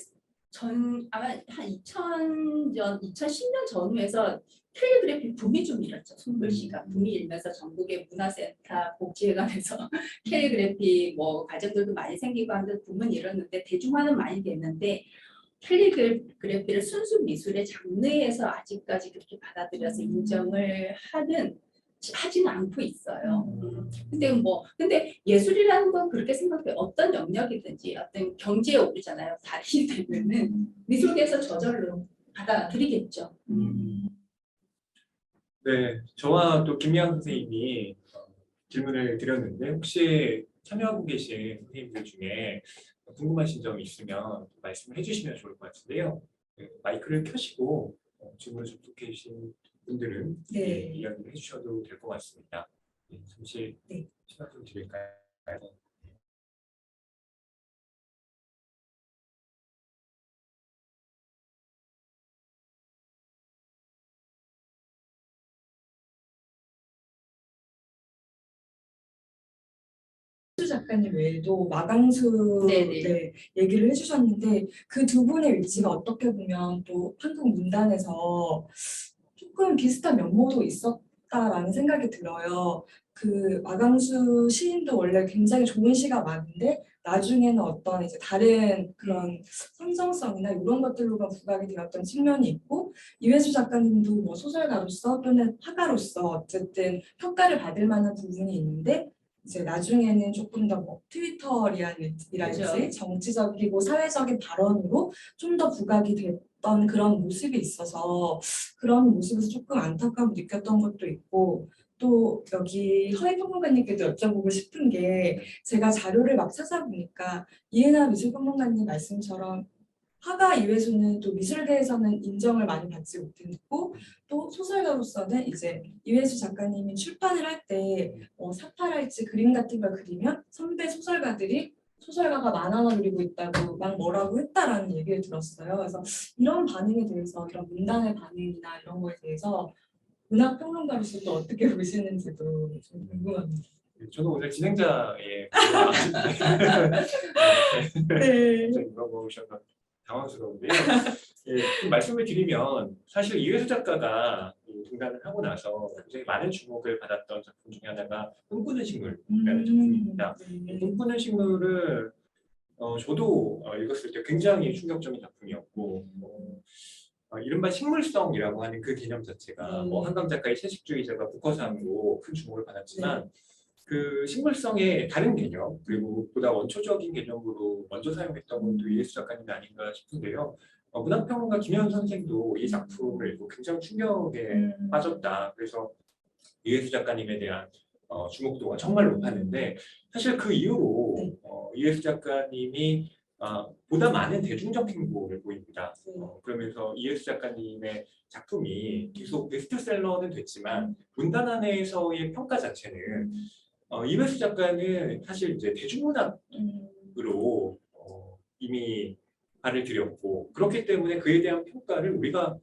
아마 한 2010년 전후에서 캘리그래피 붐이 좀 일었죠. 손글씨가 붐이 일면서 전국의 문화센터, 복지회관에서 캘리그래피 뭐 과정들도 많이 생기고 하는데 붐은 일었는데 대중화는 많이 됐는데 캘리그래피를 순수 미술의 장르에서 아직까지 그렇게 받아들여서 인정을 하지는 않고 있어요. 근데 예술이라는 건 그렇게 생각해. 어떤 영역이든지 어떤 경지에 오르잖아요. 달이 되면은 미술계에서 저절로 받아들이겠죠. 네, 저와 또 김미양 선생님이 질문을 드렸는데 혹시 참여하고 계신 선생님들 중에 궁금하신 점이 있으면 말씀을 해주시면 좋을 것 같은데요. 네, 마이크를 켜시고 질문을 접속해 주신 분들은 네. 이야기를 해주셔도 될 것 같습니다. 네, 잠시 네. 시간 좀 드릴까요? 작가님 외에도 마강수 네네. 네, 얘기를 해주셨는데 그 두 분의 위치가 어떻게 보면 또 한국 문단에서 조금 비슷한 면모도 있었다라는 생각이 들어요. 그 마강수 시인도 원래 굉장히 좋은 시가 많은데 나중에는 어떤 이제 다른 그런 선정성이나 이런 것들로가 부각이 되었던 측면이 있고 이회수 작가님도 뭐 소설가로서 또는 화가로서 어쨌든 평가를 받을 만한 부분이 있는데 이제 나중에는 조금 더 뭐 트위터리랄지 그렇죠. 정치적이고 사회적인 발언으로 좀 더 부각이 됐던 그런 모습이 있어서 그런 모습에서 조금 안타까움을 느꼈던 것도 있고 또 여기 허위평론가님께도 여쭤보고 싶은 게 제가 자료를 막 찾아보니까 이해나 미술평론가님 말씀처럼 화가 이회수는 또 미술계에서는 인정을 많이 받지 못했고 또 소설가로서는 이제 이회수 작가님이 출판을 할 때 사파랄지 그림 같은 걸 그리면 선배 소설가들이 소설가가 만화나 그리고 있다고 막 뭐라고 했다라는 얘기를 들었어요. 그래서 이런 반응에 대해서 이런 문단의 반응이나 이런 거에 대해서 문학평론가로서 또 어떻게 보시는지도 좀 궁금합니다. 저는 오늘 진행자의 나왔는데 네. 물어보셔서 당황스러운데요. 좀 말씀을 드리면 사실 이회수 작가가 등단을 하고 나서 굉장히 많은 주목을 받았던 작품 중에 하나가 꿈꾸는 식물이라는 작품입니다. 꿈꾸는 식물을 저도 읽었을 때 굉장히 충격적인 작품이었고 이른바 식물성이라고 하는 그 개념 자체가 뭐 한강 작가의 채식주의자가 북허상으로 큰 주목을 받았지만 그 식물성의 다른 개념 그리고 보다 원초적인 개념으로 먼저 사용했던 건 또 이회수 작가님이 아닌가 싶은데요. 문학평론가 김현 선생도 이 작품을 읽고 굉장히 충격에 빠졌다. 그래서 이회수 작가님에 대한 주목도가 정말 높았는데 사실 그 이후로 이회수 작가님이 보다 많은 대중적 행보를 보입니다. 그러면서 이회수 작가님의 작품이 계속 베스트셀러는 됐지만 문단 안에서의 평가 자체는 이회수 작가는 사실 이제 대중문학으로 이미 발을 들였고 그렇기 때문에 그에 대한 평가를 우리가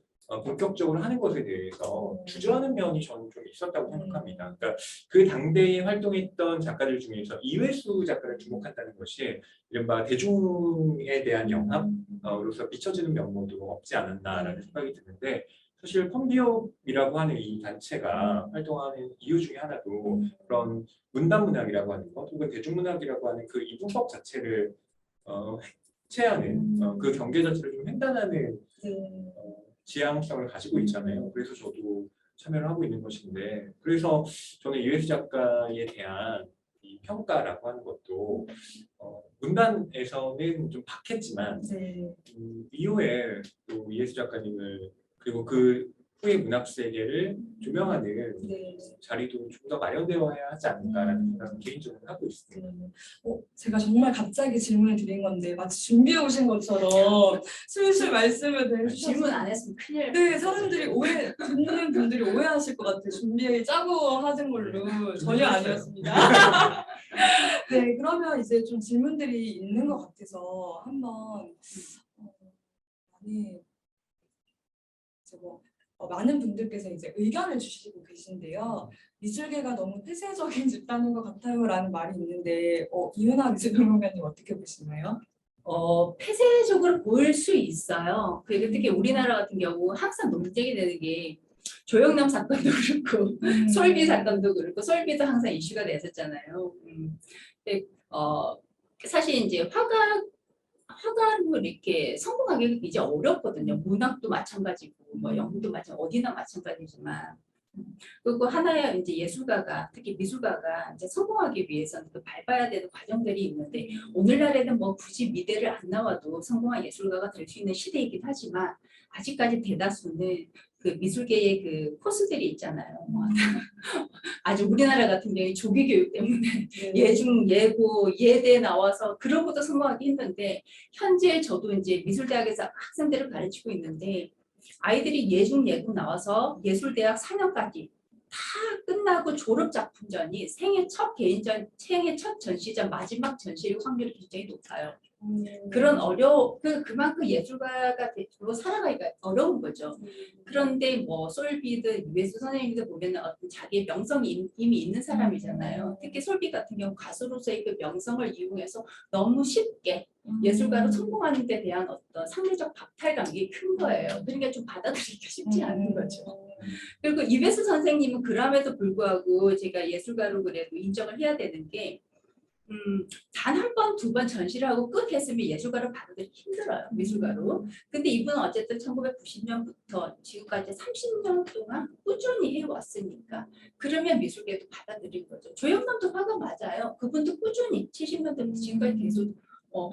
본격적으로 하는 것에 대해서 주저하는 면이 저는 좀 있었다고 생각합니다. 그러니까 그 당대에 활동했던 작가들 중에서 이회수 작가를 주목한다는 것이 이른바 대중에 대한 영합으로서 비춰지는 면모도 없지 않았나라는 생각이 드는데 사실 펌비옵이라고 하는 이 단체가 활동하는 이유 중에 하나도 그런 문단문학이라고 하는 것 혹은 대중문학이라고 하는 그 이분법 자체를 해체하는 그 경계 자체를 좀 횡단하는 지향성을 가지고 있잖아요. 그래서 저도 참여를 하고 있는 것인데 그래서 저는 이회수 작가에 대한 이 평가라고 하는 것도 문단에서는 좀 박했지만 이후에 또 이회수 작가님을 그리고 그 후의 문학 세계를 조명하는 자리도 좀 더 마련되어야 하지 않을까라는 생각을 개인적으로 하고 있습니다. 제가 정말 갑자기 질문을 드린 건데 마치 준비해 오신 것처럼 슬슬 말씀을 해주셔서 질문 안 했으면 큰일 날 네, 사람들이 듣는 분들이 오해하실 것 같아요. 준비 짜고 하는 걸로 전혀 아니었습니다. 네, 그러면 이제 좀 질문들이 있는 것 같아서 한번 많이 그리고 많은 분들께서 이제 의견을 주시고 계신데요. 미술계가 너무 폐쇄적인 집단인 것 같아요라는 말이 있는데 이은하 미술평론가님 어떻게 보시나요? 폐쇄적으로 보일 수 있어요. 그리고 특히 우리나라 같은 경우 항상 논쟁이 되는 게 조영남 사건도 그렇고 솔비 사건도 그렇고 솔비도 항상 이슈가 됐었잖아요. 사실 이제 화가로 이렇게 성공하기 이제 어렵거든요. 문학도 마찬가지고 뭐 연극도 마찬가지 어디나 마찬가지지만 그리고 하나의 이제 예술가가 특히 미술가가 이제 성공하기 위해서는 그 밟아야 되는 과정들이 있는데 오늘날에는 뭐 굳이 미대를 안 나와도 성공한 예술가가 될 수 있는 시대이긴 하지만 아직까지 대다수는 그 미술계의 그 코스들이 있잖아요. 뭐 아주 우리나라 같은 경우에 조기 교육 때문에 예중, 예고, 예대 나와서 그런 것도 성공하기 힘든데 현재 저도 이제 미술대학에서 학생들을 가르치고 있는데 아이들이 예중, 예고 나와서 예술대학 4년까지 다 끝나고 졸업작품전이 생애 첫 개인전, 생애 첫 전시전, 마지막 전시일 확률이 굉장히 높아요. 그런 그만큼 예술가가 되고 살아가기가 어려운 거죠. 그런데 뭐 솔비든 유해수 선생님들 보면은 어떤 자기의 명성이 이미 있는 사람이잖아요. 특히 솔비 같은 경우 가수로서의 그 명성을 이용해서 너무 쉽게 예술가로 성공하는 데 대한 어떤 상대적 박탈감이 큰 거예요. 그러니까 좀 받아들이기가 쉽지 않은 거죠. 그리고 이회수 선생님은 그럼에도 불구하고 제가 예술가로 그래도 인정을 해야 되는 게 단 한 번, 두 번 전시를 하고 끝 했으면 예술가로 받아들이기 힘들어요. 미술가로. 근데 이분은 어쨌든 1990년부터 지금까지 30년 동안 꾸준히 해왔으니까 그러면 미술계도 받아들인 거죠. 조영남도 화가 맞아요. 그분도 꾸준히 70년대부터 지금까지 계속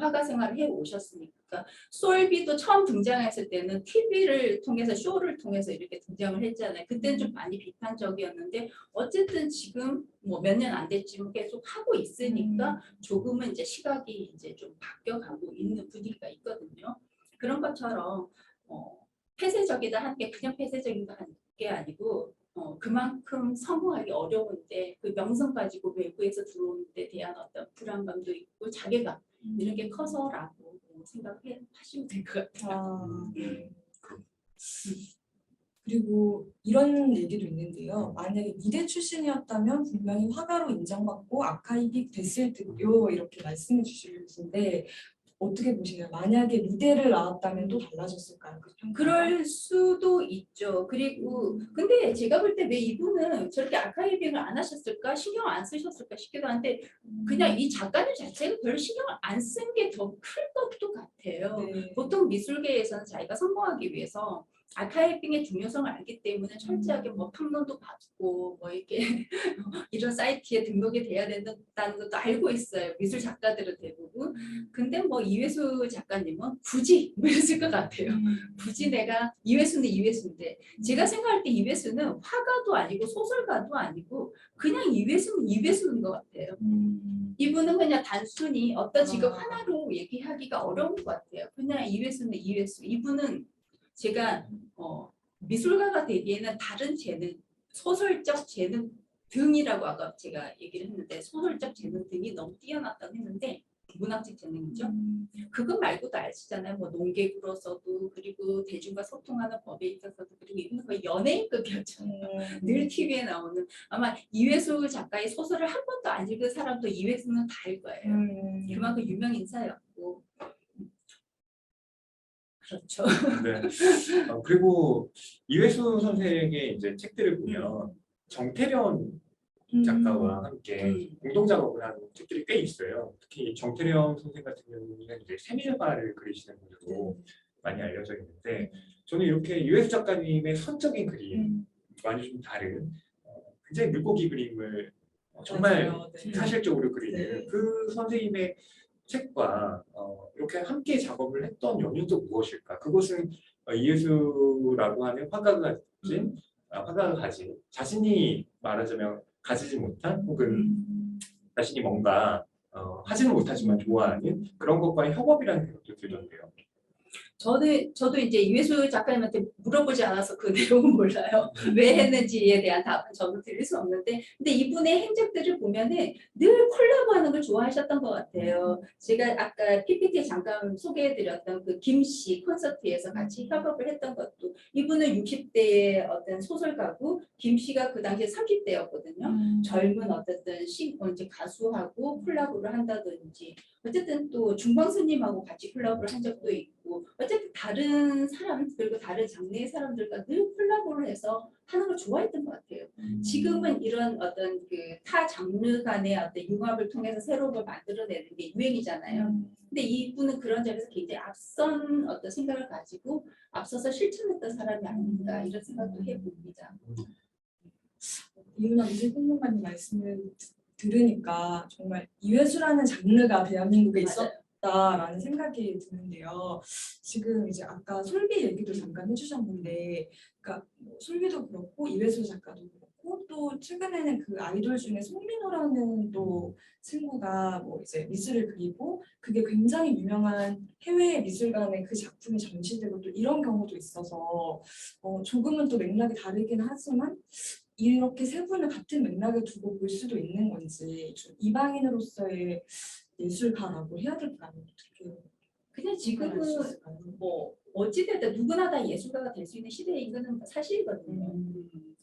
화가 생활을 해오셨으니까 솔비도 처음 등장했을 때는 TV를 통해서 쇼를 통해서 이렇게 등장을 했잖아요. 그때는 좀 많이 비판적이었는데 어쨌든 지금 뭐 몇 년 안 됐지만 계속 하고 있으니까 조금은 이제 시각이 이제 좀 바뀌어가고 있는 분위기가 있거든요. 그런 것처럼 폐쇄적이다 한 게 그냥 폐쇄적이다 한 게 아니고 그만큼 성공하기 어려운데 그 명성 가지고 외부에서 들어오는 데 대한 어떤 불안감도 있고 자괴감 이런 게 커서라고 생각하시면 될 것 같아요. 네. 그리고 이런 얘기도 있는데요. 만약에 미대 출신이었다면 분명히 화가로 인정받고 아카이빅 됐을 듯요. 이렇게 말씀해 주시는데 어떻게 보시나요? 만약에 미대를 나왔다면 또 달라졌을까요? 그 평가가? 그럴 수도 있죠. 그리고 근데 제가 볼 때 왜 이분은 저렇게 아카이빙을 안 하셨을까 신경 안 쓰셨을까 싶기도 한데 그냥 이 작가님 자체가 별로 신경을 안 쓴 게 더 클 것도 같아요. 네. 보통 미술계에서는 자기가 성공하기 위해서 아카이빙의 중요성을 알기 때문에 철저하게 뭐 평론도 받고 뭐 이렇게 이런 사이트에 등록이 돼야 된다는 것도 알고 있어요. 미술 작가들은 대부분. 근데 뭐 이회수 작가님은 굳이 뭐 이랬을 것 같아요. 굳이 내가 이회수는 이회수인데 제가 생각할 때 이회수는 화가도 아니고 소설가도 아니고 그냥 이회수는 이회수인 것 같아요. 이분은 그냥 단순히 어떤 직업 하나로 얘기하기가 어려운 것 같아요. 그냥 이회수는 이회수. 이분은 제가 미술가가 되기에는 다른 재능, 소설적 재능 등이라고 아까 제가 얘기를 했는데 소설적 재능 등이 너무 뛰어났다고 했는데 문학적 재능이죠. 그것 말고도 아시잖아요. 뭐 농객으로서도 그리고 대중과 소통하는 법에 있어서도 그리고 이분은 거의 연예인급이었죠. 늘 TV에 나오는 아마 이회수 작가의 소설을 한 번도 안 읽은 사람도 이회수는 다 알 거예요. 그만큼 유명 인사였고 그렇죠. 네. 그리고 이회수 선생의 이제 책들을 보면 정태련 작가와 함께 공동 작업을 한 책들이 꽤 있어요. 특히 정태련 선생 같은 경우는 이제 세밀가를 그리시는 분으로 많이 알려져 있는데 저는 이렇게 이회수 작가님의 선적인 그림 많이 좀 다른 굉장히 물고기 그림을 정말 맞아요. 네. 사실적으로 그리는 네. 그 선생님의 책과 이렇게 함께 작업을 했던 연유도 무엇일까? 그것은 이예수라고 하는 화가가 가진 자신이 말하자면 가지지 못한 혹은 자신이 뭔가 하지는 못하지만 좋아하는 그런 것과의 협업이라는 생각도 들던데요. 저도 이제 이회수 작가님한테 물어보지 않아서 그 내용은 몰라요. 왜 했는지에 대한 답은 저도 드릴 수 없는데, 근데 이분의 행적들을 보면은 늘 콜라보하는 걸 좋아하셨던 것 같아요. 제가 아까 PPT 잠깐 소개해드렸던 그 김씨 콘서트에서 같이 협업을 했던 것도, 이분은 60대의 어떤 소설가고 김씨가 그 당시에 30대였거든요. 젊은 어쨌든 이제 가수하고 콜라보를 한다든지, 어쨌든 또 중광스님하고 같이 콜라보를 한 적도 있고, 어쨌든 다른 사람 그리고 다른 장르의 사람들과 늘 콜라보를 해서 하는 걸 좋아했던 것 같아요. 지금은 이런 어떤 그 타 장르 간의 어떤 융합을 통해서 새로운 걸 만들어내는 게 유행이잖아요. 근데 이분은 그런 점에서 굉장히 앞선 어떤 생각을 가지고 앞서서 실천했던 사람이 아닌가 이런 생각도 해봅니다. 이윤아 미술평론가님 말씀을 들으니까 정말 이회수라는 장르가 대한민국에 맞아요. 있었다라는 생각이 드는데요. 지금 이제 아까 솔비 얘기도 잠깐 해주셨는데, 그러니까 뭐 솔비도 그렇고 이회수 작가도 그렇고 또 최근에는 그 아이돌 중에 송민호라는 또 친구가 뭐 이제 미술을 그리고 그게 굉장히 유명한 해외 미술관에 그 작품이 전시되고 또 이런 경우도 있어서 조금은 또 맥락이 다르긴 하지만 이렇게 세 분을 같은 맥락에 두고 볼 수도 있는 건지 좀 이방인으로서의 예술가라고 해야 될까요? 어떻게 그냥 지금은 수 있을까요? 뭐 어찌됐든 누구나 다 예술가가 될 수 있는 시대인 거는 사실이거든요.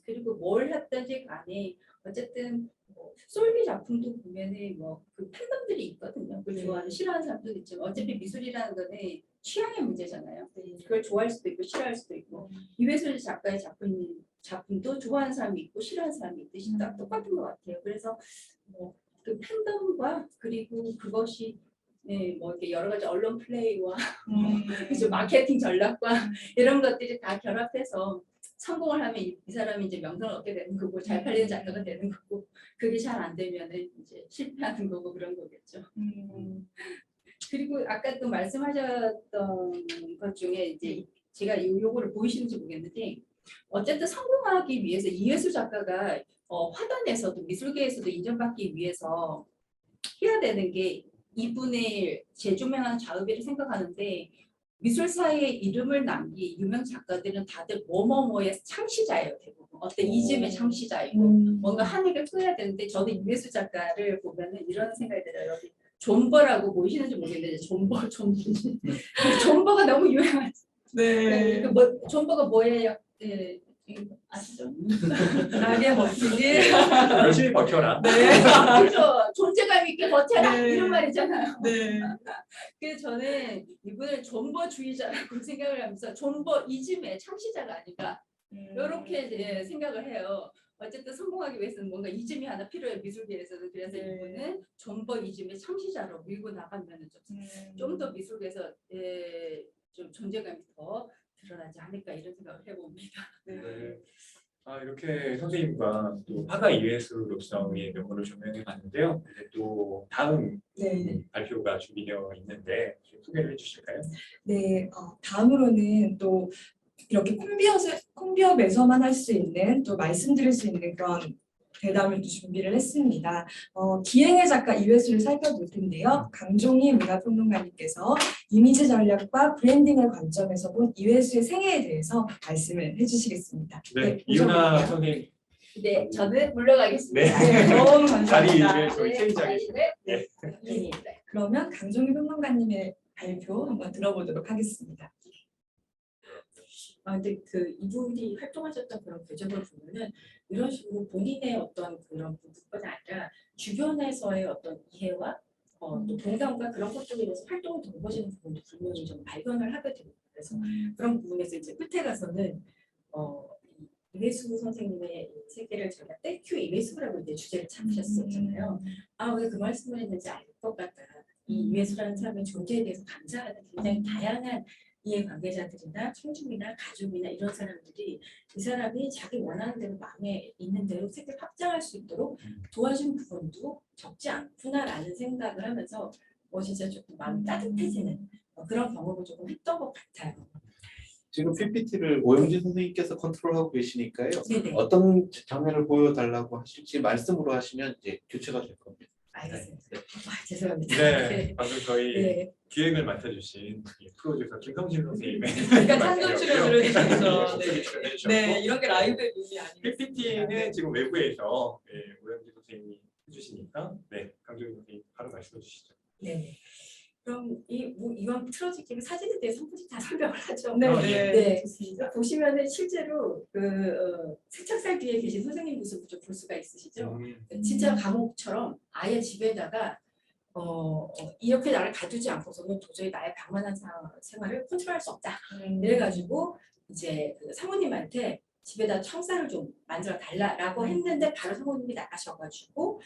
그리고 뭘 했든지 간에 어쨌든 뭐 솔비 작품도 보면은 뭐 그 팬덤들이 있거든요. 그걸 네. 좋아하는 싫어하는 사람도 있지만 어차피 미술이라는 거는 취향의 문제잖아요. 네. 그걸 좋아할 수도 있고 싫어할 수도 있고, 이회수 작가의 작품도 좋아하는 사람이 있고 싫어하는 사람이 있듯이 다 똑같은 것 같아요. 그래서 뭐 그 팬덤과 그리고 그것이 뭐 이렇게 여러 가지 언론 플레이와 그죠, 마케팅 전략과 이런 것들이 다 결합해서 성공을 하면 이 사람이 이제 명성을 얻게 되는 거고 잘 팔리는 작가가 되는 거고, 그게 잘 안 되면은 이제 실패하는 거고 그런 거겠죠. 그리고 아까 또 말씀하셨던 것 중에 이제 제가 요거를 보이시는지 모르겠는데, 어쨌든 성공하기 위해서 이회수 작가가 화단에서도 미술계에서도 인정받기 위해서 해야 되는 게, 이분의 재조명하는 작업이를 생각하는데, 미술사에 이름을 남긴 유명 작가들은 다들 뭐뭐뭐의 창시자예요. 대부분 어떤 이즘의 창시자이고 뭔가 한 획을 끄야 되는데, 저는 이회수 작가를 보면은 이런 생각이 들어요. 여기 존버라고 보이시는지 모르겠는데, 존버가 너무 유명하지. 네. 뭐 존버가 뭐예요? 네, 아시죠? 날개 버티기. 열심히 버텨라. 네. 그렇죠. 존재감 있게 버텨라 네. 이런 말이잖아요. 네. 그래서 저는 이분을 존버주의자라고 생각을 하면서 존버이즘의 창시자가 아닐까 이렇게 생각을 해요. 어쨌든 성공하기 위해서는 뭔가 이즘이 하나 필요해요, 미술계에서는. 그래서 네. 이분은 존버이즘의 창시자로 밀고 나가면 좀 더 미술계에서 좀 존재감이 더 드러나지 않을까 이런 생각을 해봅니다. 네. 이렇게 선생님과 또 화가 이회수로서의 면모를 조명해 봤는데요. 이제 또 다음 네. 발표가 준비되어 있는데 좀 소개를 해주실까요? 네. 다음으로는 또 이렇게 콤비업에서만 할 수 있는 또 말씀드릴 수 있는 그런 대담을 또 준비를 했습니다. 기행의 작가 이회수를 살펴볼 텐데요. 강종희 문화평론가님께서 이미지 전략과 브랜딩의 관점에서 본 이회수의 생애에 대해서 말씀을 해주시겠습니다. 네, 이윤아 모셔볼게요. 선생님. 네, 저는 물러가겠습니다. 네. 너무 감사합니다. 자리를 저희 체위장이시죠. 네. 그러면 강종희 평론가님의 발표 한번 들어보도록 하겠습니다. 근데 그 이분이 활동하셨던 그런 궤적을 보면은 이런 식으로 본인의 어떤 그런 부분뿐 아니라 주변에서의 어떤 이해와 또 공감과 그런 것들에 대해서 활동을 던거지는 부분도 분명히 좀 발견을 하게 됩니다. 그래서 그런 부분에서 이제 끝에 가서는 이회수 선생님의 이 세계를 저희가 땡큐 이회수라고 이제 주제를 잡으셨었잖아요. 왜 그 말씀을 했는지 알 것 같다. 이 이회수라는 사람의 존재에 대해서 감사하는 굉장히 다양한 이해 관계자들이나 청중이나 가족이나 이런 사람들이 이 사람이 자기 원하는 대로 마음에 있는 대로 색을 확장할 수 있도록 도와준 부분도 적지 않구나라는 생각을 하면서 진짜 조금 마음이 따뜻해지는 그런 경험을 조금 했던 것 같아요. 지금 PPT를 오영진 선생님께서 컨트롤하고 계시니까요. 네네. 어떤 장면을 보여달라고 하실지 말씀으로 하시면 이제 교체가 될 겁니다. 알겠습니다. 아, 죄송합니다. 네, 방금 저희 네. 기획을 맡아주신 이 프로듀서 김성진 선생님의 약간 상점 출연으로 해주셔서 네. 출연해주셨고 네 이런 게 라이브의 묘미 아니겠습니까? PPT는 지금 외부에서 오영지 선생님이 해주시니까 강정희 선생님 바로 말씀해 주시죠. 네. 그럼 이왕 틀어질 김에 사진에 대해서 한 번씩 다 설명을 하죠. 네, 예. 네. 좋습니다. 보시면은 실제로 세척살 뒤에 계신 선생님 모습을 좀 볼 수가 있으시죠. 진짜 감옥처럼 아예 집에다가 이렇게 나를 가두지 않고서는 도저히 나의 방만한 생활을 컨트롤할 수 없다. 이래가지고 이제 그 사모님한테 집에다 청사를 좀 만들어 달라라고 했는데 바로 사모님이 나가셔가지고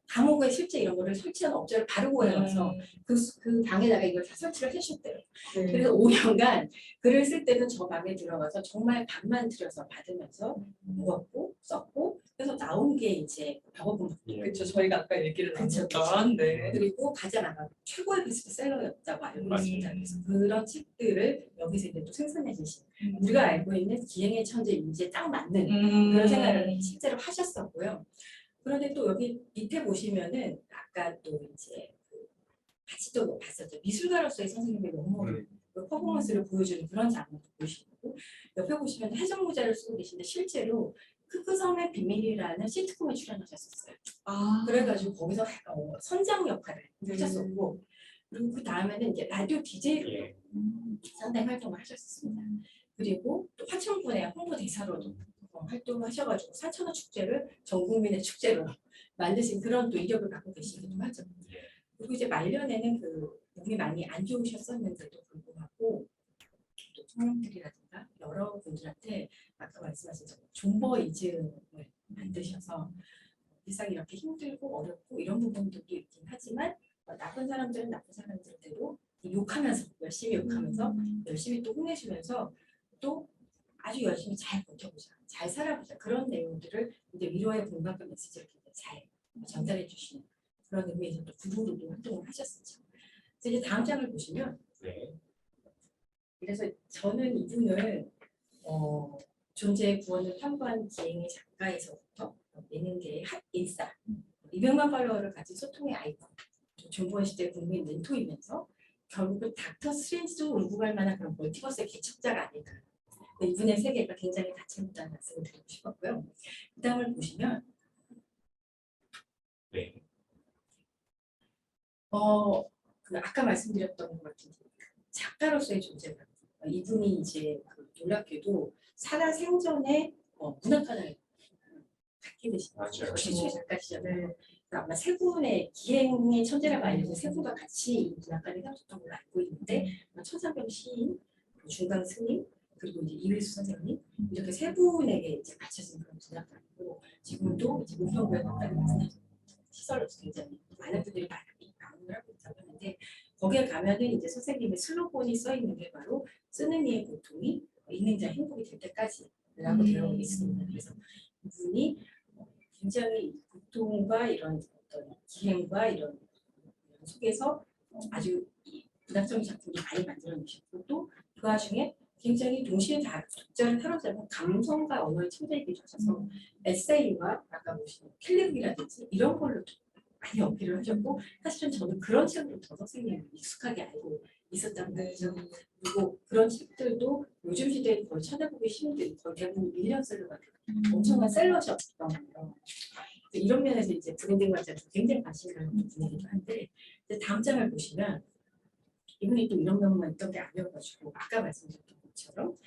감옥에 실제 이런 거를 설치한 업자를 바로 구해와서 그 방에다가 이걸 다 설치를 해주셨대요. 네. 그래서 5년간 글을 쓸 때는 저 방에 들어가서 정말 밥만 들여서 받으면서 먹었고 썼고 그래서 나온 게 이제 박업본 그렇죠. 저희가 아까 얘기를 그쵸, 나눴던 네. 그리고 가장 아마 최고의 베스트셀러였다고 알고 맞아요. 있습니다. 그래서 그런 책들을 여기서 이제 또 생산해 주신 우리가 알고 있는 기행의 천재 인지에 딱 맞는 그런 생각을 실제로 하셨었고요. 그런데 또 여기 밑에 보시면은 아까 또 이제 같이 또 봤었죠. 미술가로서의 선생님의 면모를 그 퍼포먼스를 보여주는 그런 장면도 보시고 옆에 보시면 해적 모자를 쓰고 계신데 실제로 크크섬의 비밀이라는 시트콤에 출연하셨었어요. 그래가지고 거기서 선장 역할을 하셨었고 그리고 그 다음에는 이제 라디오 DJ로 예. 상당히 활동을 하셨습니다. 그리고 또 화천군의 홍보 대사로도 활동을 하셔가지고 사천어 축제를 전 국민의 축제로 만드신 그런 또 이력을 갖고 계시기도 하죠. 그리고 이제 말년에는 그 몸이 많이 안 좋으셨었는데도 불구하고 또 통역들이라든가 여러 분들한테 아까 말씀하신 존버이즘을 만드셔서 일상 이렇게 힘들고 어렵고 이런 부분들이 있긴 하지만 나쁜 사람들은 나쁜 사람들대로 욕하면서 열심히 욕하면서 열심히 또 혼내시면서 또 아주 열심히 잘 버텨보자, 잘 살아보자 그런 내용들을 이제 위로의 공감과 메시지를 잘 전달해 주시는 그런 의미에서 또 구루로도 활동을 하셨었죠. 그래서 이제 다음 장을 보시면 그래서 저는 이분을 존재의 구원을 탐구한 기행의 작가에서부터 예능계의 핫 인싸 200만 팔로워를 가진 소통의 아이콘 존버원 시대 국민 멘토이면서 결국은 닥터 스트레인지도 울고 갈 만한 그런 멀티버스의 개척자가 아닐까. 이분의 세계가 굉장히 다채롭다는 말씀을 드리고 싶었고요. 그 다음을 보시면 그 아까 말씀드렸던 것 같은 작가로서의 존재가 이분이 이제 놀랍게도 살아 생전에 문학관을 갖게 되신 맞아요. 최초의 작가시잖아요. 아마 세 분의 기행의 천재라고 알려진 세 분과 같이 문학관을 세우셨던 걸로 알고 있는데 천상병 시인, 중강 스님, 그리고 이제 이회수 선생님 이렇게 세 분에게 이제 바쳐진 그런 문학관이고 지금도 이제 문평구에 가까이 문학 시설로서 굉장히 많은 분들이 방문을 하고 있다고 하는데 거기에 가면은 이제 선생님의 슬로건이 써 있는 게 바로 쓰는 이의 고통이 있는 자 행복이 될 때까지라고 되어 있습니다. 그래서 이분이 굉장히 고통과 이런 어떤 기행과 이런 속에서 아주 문학적인 작품을 많이 만들어내셨고 또 그 와중에 굉장히 동시에 독자를 사로잡은 감성과 언어의 천재이기도 하셔서 에세이와 아까 보신 킬링이라든지 이런 걸로 많이 어필을 하셨고 사실은 저는 그런 책으로 더 선생님을 익숙하게 알고 있었단 말이죠. 그리고 그런 책들도 요즘 시대에 거의 찾아보기 힘든 거의 대부분 1년셀러가 엄청난 셀러셨던 거예요. 이런 면에서 이제 브랜딩 관점에 굉장히 관심을 갖는 분이기도 한데 다음 장을 보시면 이분이 또 이런 면만 있던 게 아니어가지고 아까 말씀드렸던 것처럼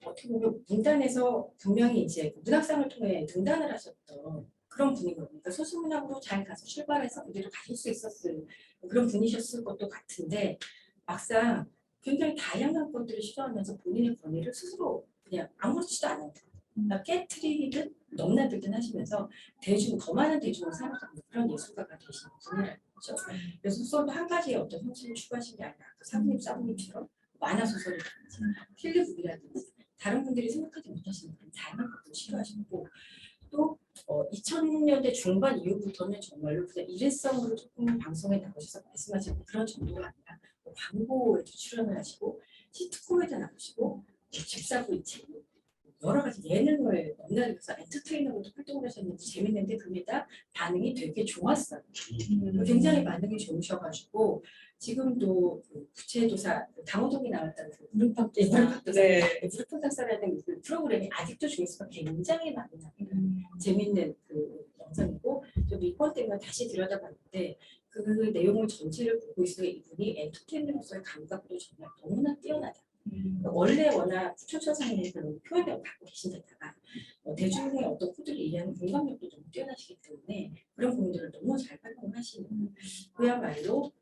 어떻게 보면 문단에서 분명히 이제 문학상을 통해 등단을 하셨던 그런 분이거든요. 그러니까 소수문학으로 잘 가서 출발해서 그대로 가실 수 있었을 그런 분이셨을 것도 같은데 막상 굉장히 다양한 것들을 시도하면서 본인의 권위를 스스로 그냥 아무렇지도 않은 깨트리듯 넘나들듯 하시면서 더 많은 대중을 사로잡는 그런 예술가가 되신 분이라는 거죠. 그래서 소설도 한 가지의 어떤 형식을 추구하신 게 아니라 사부님, 사부님처럼 만화소설이라든지 킬리북이라든지 다른 분들이 생각하지 못하시는 그런 다양한 것들을 시도하시고 또 2000년대 중반 이후부터는 정말로 그냥 일회성으로 조금 방송에 나오셔서 말씀하시는 그런 정도가 아니라 광고에도 출연을 하시고 시트콤에도 나오시고 집사부 이책 여러 가지 예능을 넘나들면서 엔터테이너로도 활동을 하셨는지 재밌는데 그게 다 반응이 되게 좋았어요. 굉장히 반응이 좋으셔가지고 지금도 그 구체도사 강호동이 나왔던 그 무릎팍도사, 네. 무릎팍도사라는 그 프로그램이 아직도 조회수가 굉장히 많이 납니다. 재밌는 그 영상이고 저 이번 때문에 다시 들여다봤는데 그 내용을 전체를 보고 있으면 이분이 엔터테이너로서의 감각도 정말 너무나 뛰어나다. 원래 워낙 초초상의 그런 표현력을 갖고 계신데다가 대중의 어떤 코드를 이해하는 공감력도 너무 뛰어나시기 때문에 그런 부분들을 너무 잘 활용하시는 그야말로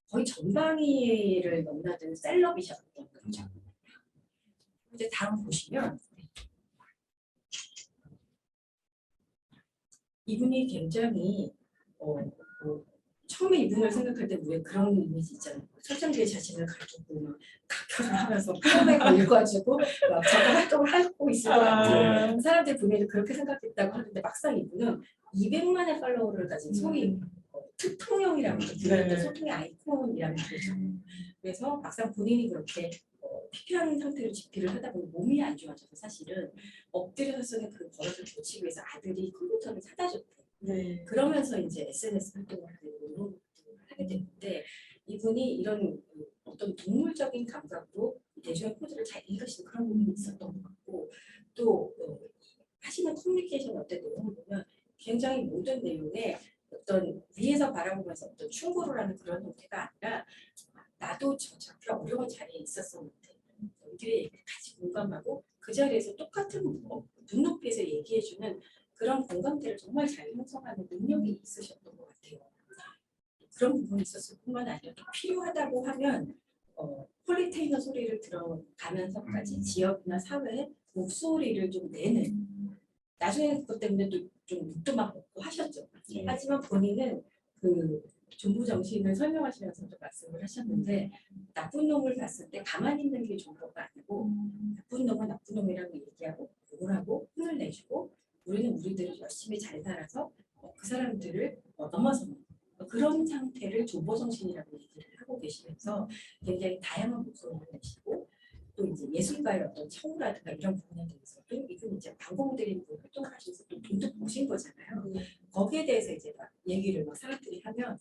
거의 전방위를 넘나드는 셀럽이셨던 거죠. 이제 다음 보시면 이분이 굉장히 처음에 이분을 생각할 때 왜 그런 이미지 있잖아요. 철장기에 자신을 가두고 막 각혈을 하면서 폐렴에 걸려가지고 막 저가 활동을 하고 있을 것 같은 사람들이 분명히 그렇게 생각했다고 하는데 막상 이분은 200만의 팔로워를 가진 소위 특통령이라고 불렸던 소통의 아이콘이라는 거죠. 그래서 막상 본인이 그렇게 피폐한 상태로 집필을 하다 보면 몸이 안 좋아져서 사실은 엎드려서 쓰는 그 버릇을 고치기 위해서 아들이 컴퓨터를 사다 줬대요. 네. 그러면서 이제 SNS 활동을 하게 되고 이런 것들을 하게 됐는데 이분이 이런 어떤 동물적인 감각으로 대중의 코드를 잘 읽으신 그런 부분이 있었던 것 같고 또 하시는 커뮤니케이션 어떤 내용을 보면 굉장히 모든 내용에 어떤 위에서 바라보면서 어떤 충고를 하는 그런 형태가 아니라 나도 저렇게 어려운 자리에 있었었는데 너희들의 얘기를 같이 공감하고 그 자리에서 똑같은 눈높이에서 얘기해주는 그런 공감대를 정말 잘 형성하는 능력이 있으셨던 것 같아요. 그런 부분이 있었을 뿐만 아니라 또 필요하다고 하면 폴리테이너 소리를 들어가면서까지 지역이나 사회에 목소리를 좀 내는 나중에 그것 때문에 또 좀 욕도 막 먹고 하셨죠. 하지만 본인은 그 존부 정신을 설명하시면서도 말씀을 하셨는데 나쁜 놈을 봤을 때 가만히 있는 게 존버가 아니고 나쁜 놈은 나쁜 놈이라고 얘기하고 욕을 하고 혼을 내주고 우리는 우리들이 열심히 잘 살아서 그 사람들을 넘어서는 그런 상태를 존버 정신이라고 얘기를 하고 계시면서 굉장히 다양한 목소리를 내시고 또 이제 예술가의 어떤 처우라든가 이런 부분에 대해서도 이분 이제 방공들이 활동을 하시면서 또 돈도 보신 거잖아요. 거기에 대해서 이제 막 얘기를 막 사람들이 하면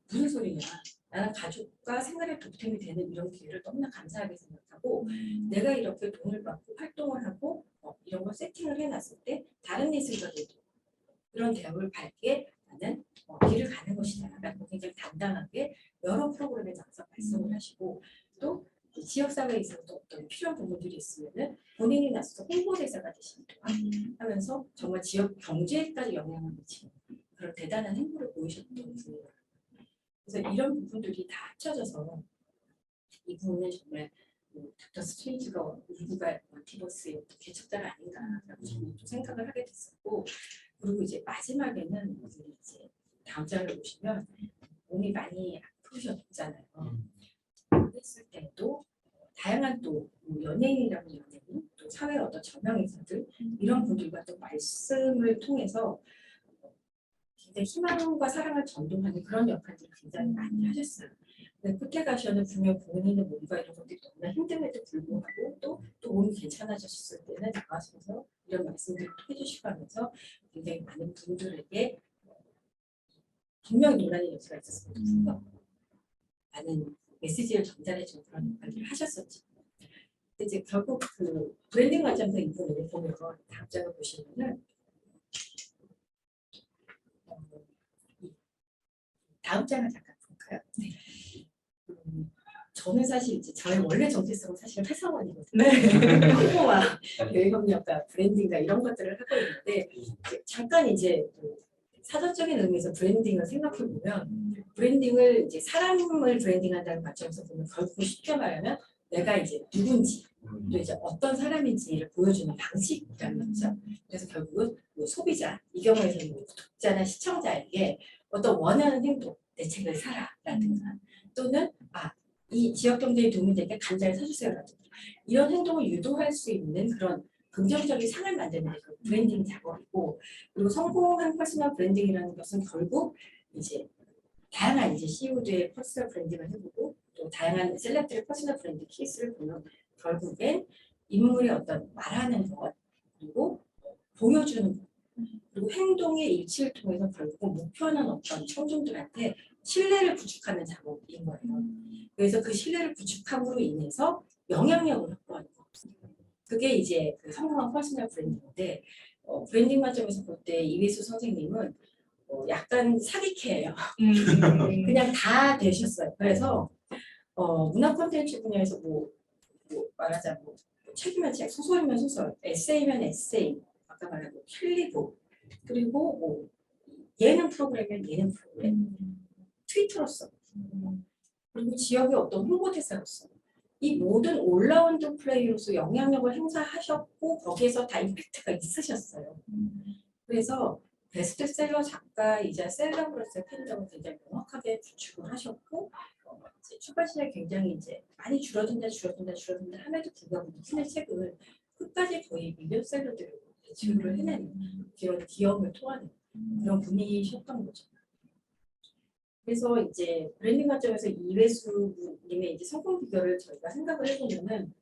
무슨 소리냐. 나는 가족과 생활의 보탬이 되는 이런 기회를 너무나 감사하게 생각하고 내가 이렇게 돈을 받고 활동을 하고 이런 걸 세팅을 해놨을 때 다른 예술가들도 그런 대학을 밝게 나는 길을 가는 것이다. 라고 굉장히 당당하게 여러 프로그램에 나와서 말씀을 하시고 또 지역사회에 있어서 어떤 필요한 부분들이 있으면 본인이 나서서 홍보대사가 되시기도 하면서 정말 지역 경제에까지 영향을 미치는 그런 대단한 행보를 보이셨던 분이에요. 그래서 이런 부분들이 다 합쳐져서 이분은 정말 닥터 스트레인지가 우주가 멀티버스의 어떤 개척자가 아닌가라고 저는 또 생각을 하게 됐었고 그리고 이제 마지막에는 우리 이제 다음 장을 보시면 몸이 많이 아프셨잖아요. 했을 때도 다양한 또 연예인이라고 연예인 또 사회 어떤 저명인사들 이런 분들과 또 말씀을 통해서 굉장히 희망과 사랑을 전동하는 그런 역할들을 굉장히 많이 하셨어요. 근데 끝에 가셔는 분명 본인의 몸과 이런 것들이 너무나 힘듦에도 불구하고 또 몸이 괜찮아졌을 때는 나가셔서 이런 말씀들을 해주시고 하면서 굉장히 많은 분들에게 분명히 논란의 여지가 있었음에도 불구하고 많은 메시지를 전달해주는 그런 역할들을 하셨었죠. 근데 이제 결국 그 브랜딩 관점에서 이분을 보면 다음 장을 보시면은 다음 장을 잠깐 볼까요? 네. 저는 사실 이제 저의 원래 정체성은 사실 회사원이거든요. 네. 홍보와 협력과 브랜딩과 이런 것들을 하고 있는데 잠깐 이제 사전적인 의미에서 브랜딩을 생각해 보면 브랜딩을 이제 사람을 브랜딩한다는 관점에서 보면 결국 쉽게 말하면 내가 이제 누군지 또 이제 어떤 사람인지를 보여주는 방식이라는 거죠. 그래서 결국은 소비자 이 경우에서는 독자나 시청자에게 어떤 원하는 행동 내 책을 사라라든가 또는 이 지역 경제에 도움이 되게 감자를 사주세요라든가 이런 행동을 유도할 수 있는 그런 긍정적인 상을 만드는 게 브랜딩 작업이고 그리고 성공한 퍼스널 브랜딩이라는 것은 결국 이제 다양한 이제 CEO들의 퍼스널 브랜딩을 해보고 또 다양한 셀럽들의 퍼스널 브랜드 케이스를 보면 결국엔 인물의 어떤 말하는 것 그리고 보여주는 것 그리고 행동의 일치를 통해서 결국 목표는 어떤 청중들한테 신뢰를 구축하는 작업인 거예요. 그래서 그 신뢰를 구축함으로 인해서 영향력을 확보하는 거. 그게 이제 그 성공한 퍼스널 브랜딩인데 브랜딩 관점에서 볼 때 이회수 선생님은 약간 사기캐예요. 그냥 다 되셨어요. 그래서 문화 콘텐츠 분야에서 뭐 말하자면 책이면 책, 소설이면 소설, 에세이면 에세이, 아까 말한 뭐 캘리브, 그리고 뭐 예능 프로그램이면 예능 프로그램, 트위터로서, 그리고 지역의 어떤 홍보대사로서 이 모든 올라운드 플레이로서 영향력을 행사하셨고 거기에서 다 임팩트가 있으셨어요. 그래서 베스트셀러 작가이자 셀러브로서의 팬덤을 굉장히 명확하게 구축을 하셨고 이제 출판 시장이 굉장히 이제 많이 줄어든다 함에도 불구하고 무슨의 책을 끝까지 거의 밀리언셀러들을 지급을 해내는 그런 기업을 통하는 그런 분이셨던 거죠. 그래서 이제 브랜딩 관점에서 이회수님의 이제 성공 비결을 저희가 생각을 해보면은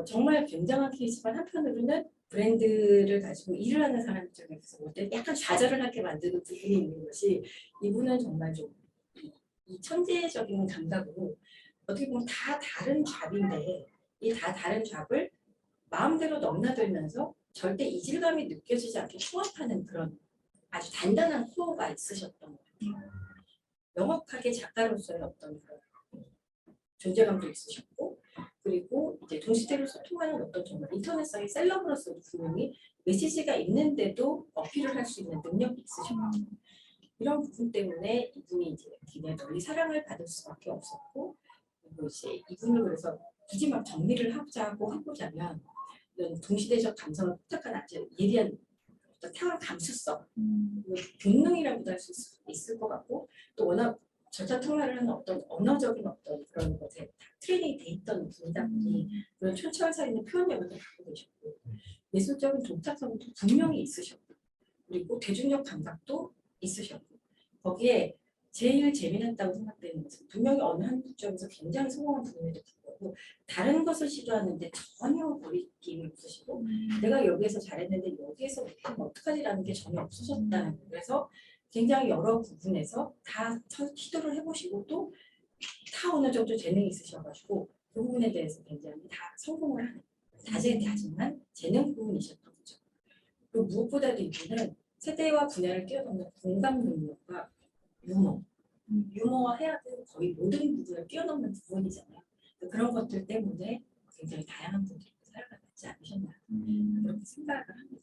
정말 굉장한 케이스지만 한편으로는 브랜드를 가지고 일을 하는 사람 입장에서 볼 때 약간 좌절을 하게 만드는 부분이 있는 것이 이분은 정말 좀 이 천재적인 감각으로 어떻게 보면 다 다른 잡인데 이 다 다른 잡을 마음대로 넘나들면서 절대 이질감이 느껴지지 않게 통합하는 그런 아주 단단한 코어가 있으셨던 것 같아요. 명확하게 작가로서의 어떤 그런 존재감도 있으셨고 그리고 이제 동시대로 소통하는 어떤 정말 인터넷상의 셀러브로서 분명히 메시지가 있는데도 어필을 할 수 있는 능력이 있으셨고 이런 부분 때문에 이분이 이제 굉장히 널리 사랑을 받을 수밖에 없었고 그리고 이제 이분을 그래서 굳이 막 정리를 하자면 이런 동시대적 감성을 포착한 아주 예리한 어떤 탁월한 감수성, 본능이라고도 할 수 있을 것 같고 또 워낙 절차통화를 하는 어떤 언어적인 어떤 그런 것에 다 트레이닝이 돼 있던 분이다 보니 그런 촌철살 있는 표현력을 갖고 계셨고 예술적인 독창성도 분명히 있으셨고 그리고 대중력 감각도 있으셨고 거기에 제일 재미났다고 생각되는 것은 분명히 어느 한 부점에서 굉장히 성공한 부분에도 불구하고 다른 것을 시도하는데 전혀 거리낌이 없으시고 내가 여기에서 잘했는데 여기에서 못하면 어떡하지라는 게 전혀 없으셨다는 거예요. 그래서 굉장히 여러 부분에서 다 시도를 해보시고 또 다 어느 정도 재능이 있으셔가지고 그 부분에 대해서 굉장히 다 성공을 하는 다재다능한 재능 부분이셨던 거죠. 그리고 무엇보다도 이분은 세대와 분야를 뛰어넘는 공감 능력과 유머와 해야되는 거의 모든 부분을 뛰어넘는 부분이잖아요. 그런 것들 때문에 굉장히 다양한 분들이 살아가지 않으셨나 그렇게 생각을 합니다.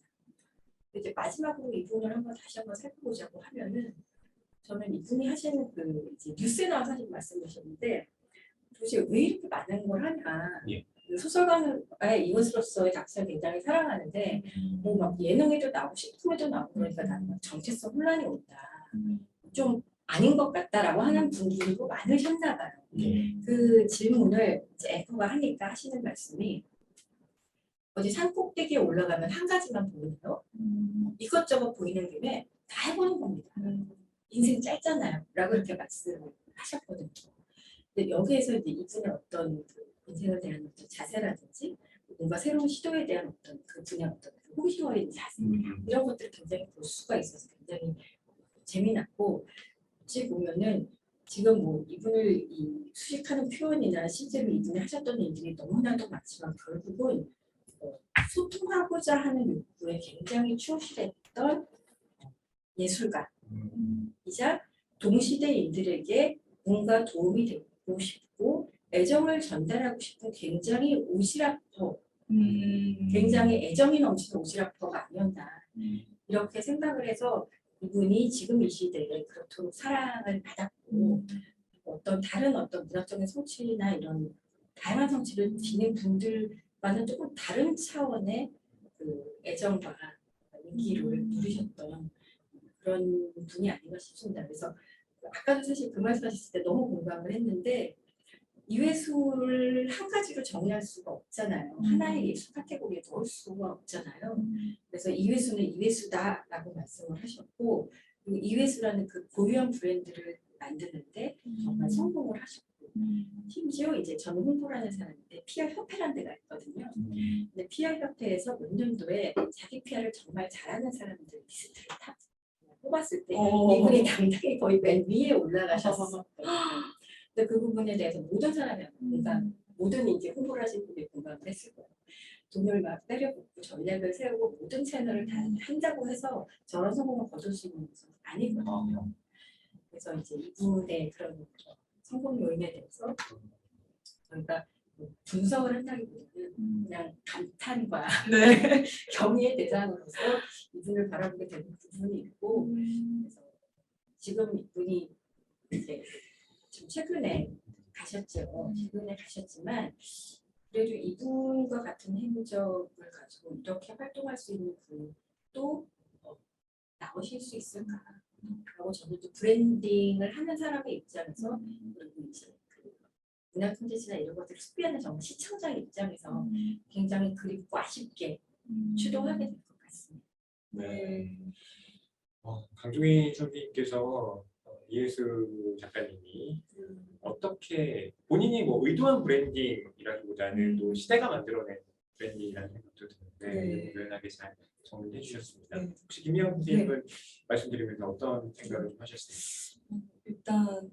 이제 마지막으로 이분을 다시 한번 살펴보자고 하면은 저는 이분이 하시는 그 이제 뉴스에 나와서 사실 말씀하셨는데 도대체 왜 이렇게 많은 걸 하냐. 예. 그 소설가의 이것으로서의 작사를 굉장히 사랑하는데 뭐 막 예능에도 나오고 식품에도 나오고 그러니까 나는 막 정체성 혼란이 온다. 좀 아닌 것 같다라고 하는 분들도 많으셨나 봐요. 그 질문을 이제 앵커가 하니까 하시는 말씀이 어디 산 꼭대기에 올라가면 한 가지만 보이나요? 이것저것 보이는 김에 다 해보는 겁니다. 인생 짧잖아요. 라고 이렇게 말씀을 하셨거든요. 근데 여기에서 이제 이분의 어떤 그 인생에 대한 어떤 자세라든지 뭔가 새로운 시도에 대한 어떤 그 분야 어떤 호기심어린 자세 이런 것들을 굉장히 볼 수가 있어서 굉장히 재미났고 어찌 보면은 지금 뭐 이분을 이 수식하는 표현이나 실제로 이분이 하셨던 일들이 너무나도 많지만 결국은 소통하고자 하는 욕구에 굉장히 충실했던 예술가이자 동시대인들에게 뭔가 도움이 되고 싶고 애정을 전달하고 싶은 굉장히 오지랖퍼, 굉장히 애정이 넘치는 오지랖퍼가 아니었나 이렇게 생각을 해서 이분이 지금 이 시대에 그렇도록 사랑을 받았고 어떤 다른 어떤 문학적인 성취나 이런 다양한 성취를 지닌 분들과는 조금 다른 차원의 그 애정과 인기를 누리셨던 그런 분이 아닌가 싶습니다. 그래서 아까도 사실 그 말씀하셨을 때 너무 공감을 했는데 이회수를 한 가지로 정의할 수가 없잖아요. 하나의 예술 카테고리에 넣을 수가 없잖아요. 그래서 이회수는 이회수다라고 말씀을 하셨고 그리고 이회수라는 그 고유한 브랜드를 만드는데 정말 성공을 하셨고 심지어 이제 저는 홍보를 하는 사람인데 PR 협회라는 데가 있거든요. 근데 PR 협회에서 몇 년도에 자기 PR을 정말 잘하는 사람들 리스트를 다 뽑았을 때 이분이 당당히 거의 맨 위에 올라가셨어요. 근데 그 부분에 대해서 모든 사람이 모든 이제 홍보를 하신 분이 공감을 했을 거예요. 돈을 막 때려붓고 전략을 세우고 모든 채널을 다 한다고 해서 저런 성공을 거둘 수 있는 것은 아니거든요. 그래서 이제 이분의 그런 성공 요인에 대해서 저희가 분석을 한다기보다는 그냥 감탄과 네. 경의의 대상으로서 이분을 바라보게 되는 부분이 있고 그래서 지금 이분이 이제 좀 최근에 가셨죠. 최근에 가셨지만 그래도 이분과 같은 행적을 가지고 이렇게 활동할 수 있는 분이 또 나오실 수 있을까? 라고 저는 또 브랜딩을 하는 사람의 입장에서 그리고 이제 그 문화 콘텐츠나 이런 것들을 소비하는 정말 시청자의 입장에서 굉장히 그립고 아쉽게 추동하게 될 것 같습니다. 네. 강종희 선생님께서 이혜수 작가님이 어떻게 본인이 뭐 의도한 브랜딩이라기보다는 또 시대가 만들어낸 브랜딩이라는 생각도 드는데 유연하게 잘 정리해 주셨습니다. 네. 혹시 김미영 선생님은 말씀드리면서 어떤 생각을 좀 하셨어요? 일단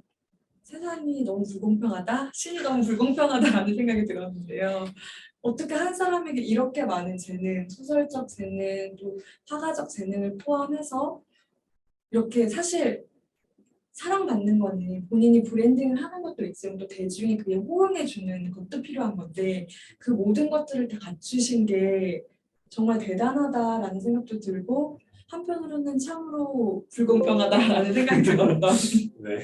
세상이 너무 불공평하다, 신이 너무 불공평하다라는 생각이 들었는데요. 어떻게 한 사람에게 이렇게 많은 재능, 소설적 재능, 또 화가적 재능을 포함해서 이렇게 사실 사랑받는 거는 본인이 브랜딩을 하는 것도 있지만 또 대중이 그게 호응해주는 것도 필요한 건데 그 모든 것들을 다 갖추신 게 정말 대단하다라는 생각도 들고 한편으로는 참으로 불공평하다라는 생각이 들었던 네.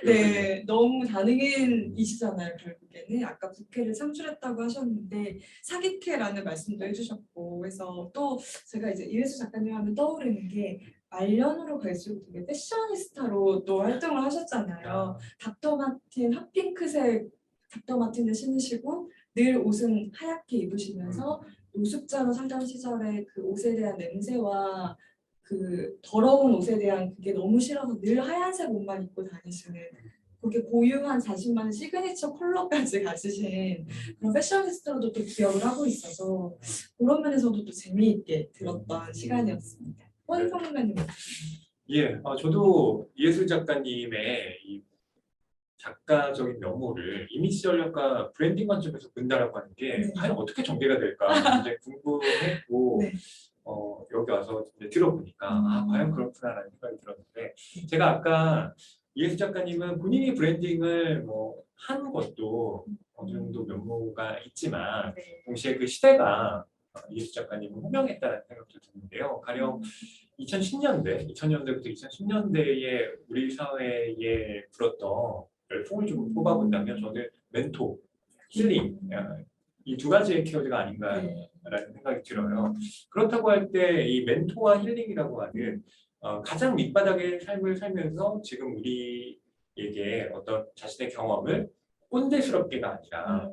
네, 너무 다능인이시잖아요, 결국에는. 아까 국회를 창출했다고 하셨는데 사기캐라는 말씀도 해주셨고 그래서 또 제가 이제 이혜수 작가님 하면 떠오르는 게 말년으로 갈수록 되게 패셔니스타로 또 활동을 하셨잖아요. 닥터 마틴 핫핑크색 닥터 마틴을 신으시고 늘 옷은 하얗게 입으시면서 노숙자로 살던 시절에 그 옷에 대한 냄새와 그 더러운 옷에 대한 그게 너무 싫어서 늘 하얀색 옷만 입고 다니시는 그게 고유한 자신만의 시그니처 컬러까지 가지신 그런 패셔니스트로도 또 기억을 하고 있어서 그런 면에서도 또 재미있게 들었던 시간이었습니다. 평론가님. 예, 저도 이혜수 작가님의 이 작가적인 면모를 이미지 전략과 브랜딩 관점에서 본다라고 하는 게 과연 어떻게 전개가 될까 굉장히 궁금했고 네. 여기 와서 이제 들어보니까 과연 그렇구나라는 생각이 들었는데 제가 아까 이혜수 작가님은 본인이 브랜딩을 뭐 하는 것도 어느 정도 면모가 있지만 동시에 그 시대가 이혜수 작가님을 호명했다는 생각도 드는데요. 가령 2010년대부터 2010년대에 우리 사회에 불었던 열풍을 좀 뽑아본다면 저는 멘토, 힐링 이 두 가지의 키워드가 아닌가라는 생각이 들어요. 그렇다고 할 때 이 멘토와 힐링이라고 하는 가장 밑바닥의 삶을 살면서 지금 우리에게 어떤 자신의 경험을 꼰대스럽게가 아니라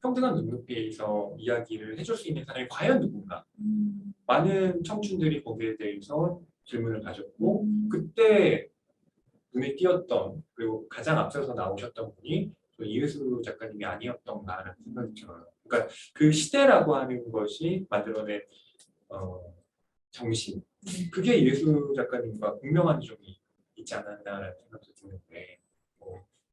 평등한 눈높이에서 이야기를 해줄 수 있는 사람이 과연 누군가? 많은 청춘들이 거기에 대해서 질문을 가졌고 그때 눈에 띄었던 그리고 가장 앞서서 나오셨던 분이 이혜수 작가님이 아니었던가라는 생각이 들어요. 그러니까 그 시대라고 하는 것이 만들어낸 정신 그게 이혜수 작가님과 분명한 점이 있지 않았나라는 생각도 드는데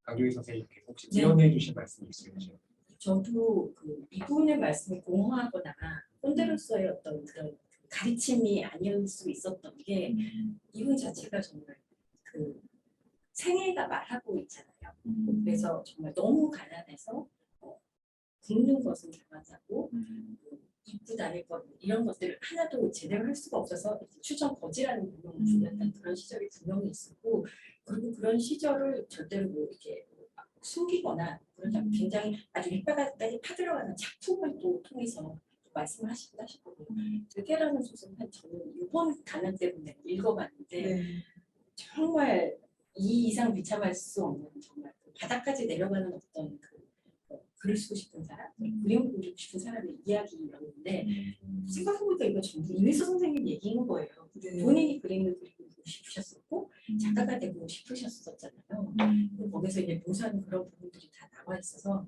강종희 선생님께 혹시 지원해 주실 말씀이 있으신가요? 저도 그 이분의 말씀에 공허하거나 꼰대로서의 어떤 그런 가르침이 아닐 수 있었던 게 이분 자체가 정말 그 생애가 말하고 있잖아요. 그래서 정말 너무 가난해서 굶는 것은 당하자고 입고 다닐 것 이런 것들을 하나도 제대로 할 수가 없어서 추정 거지라는 부분을 불렸던 그런 시절이 분명히 있었고 그리고 그런 시절을 절대로 뭐 이렇게 숨기거나 그러지 않고 굉장히 아주 밑바닥까지 파들어가는 작품을 또 통해서 말씀을 하시긴 하셨거든요. 들깨라는 소설은 저는 이번 가난 때문에 읽어봤는데 정말 이 이상 비참할 수 없는 정말 그 바닥까지 내려가는 어떤 그 글을 쓰고 싶은 사람, 그림을 그리고 싶은 사람의 이야기였는데 생각해보니까 이거 전부 이회수 선생님 얘기인 거예요. 본인이 그림을 그리고 싶으셨었고 작가가 되고 싶으셨었잖아요. 있잖아요. 거기서 이제 묘사하는 그런 부분들이 다 나와 있어서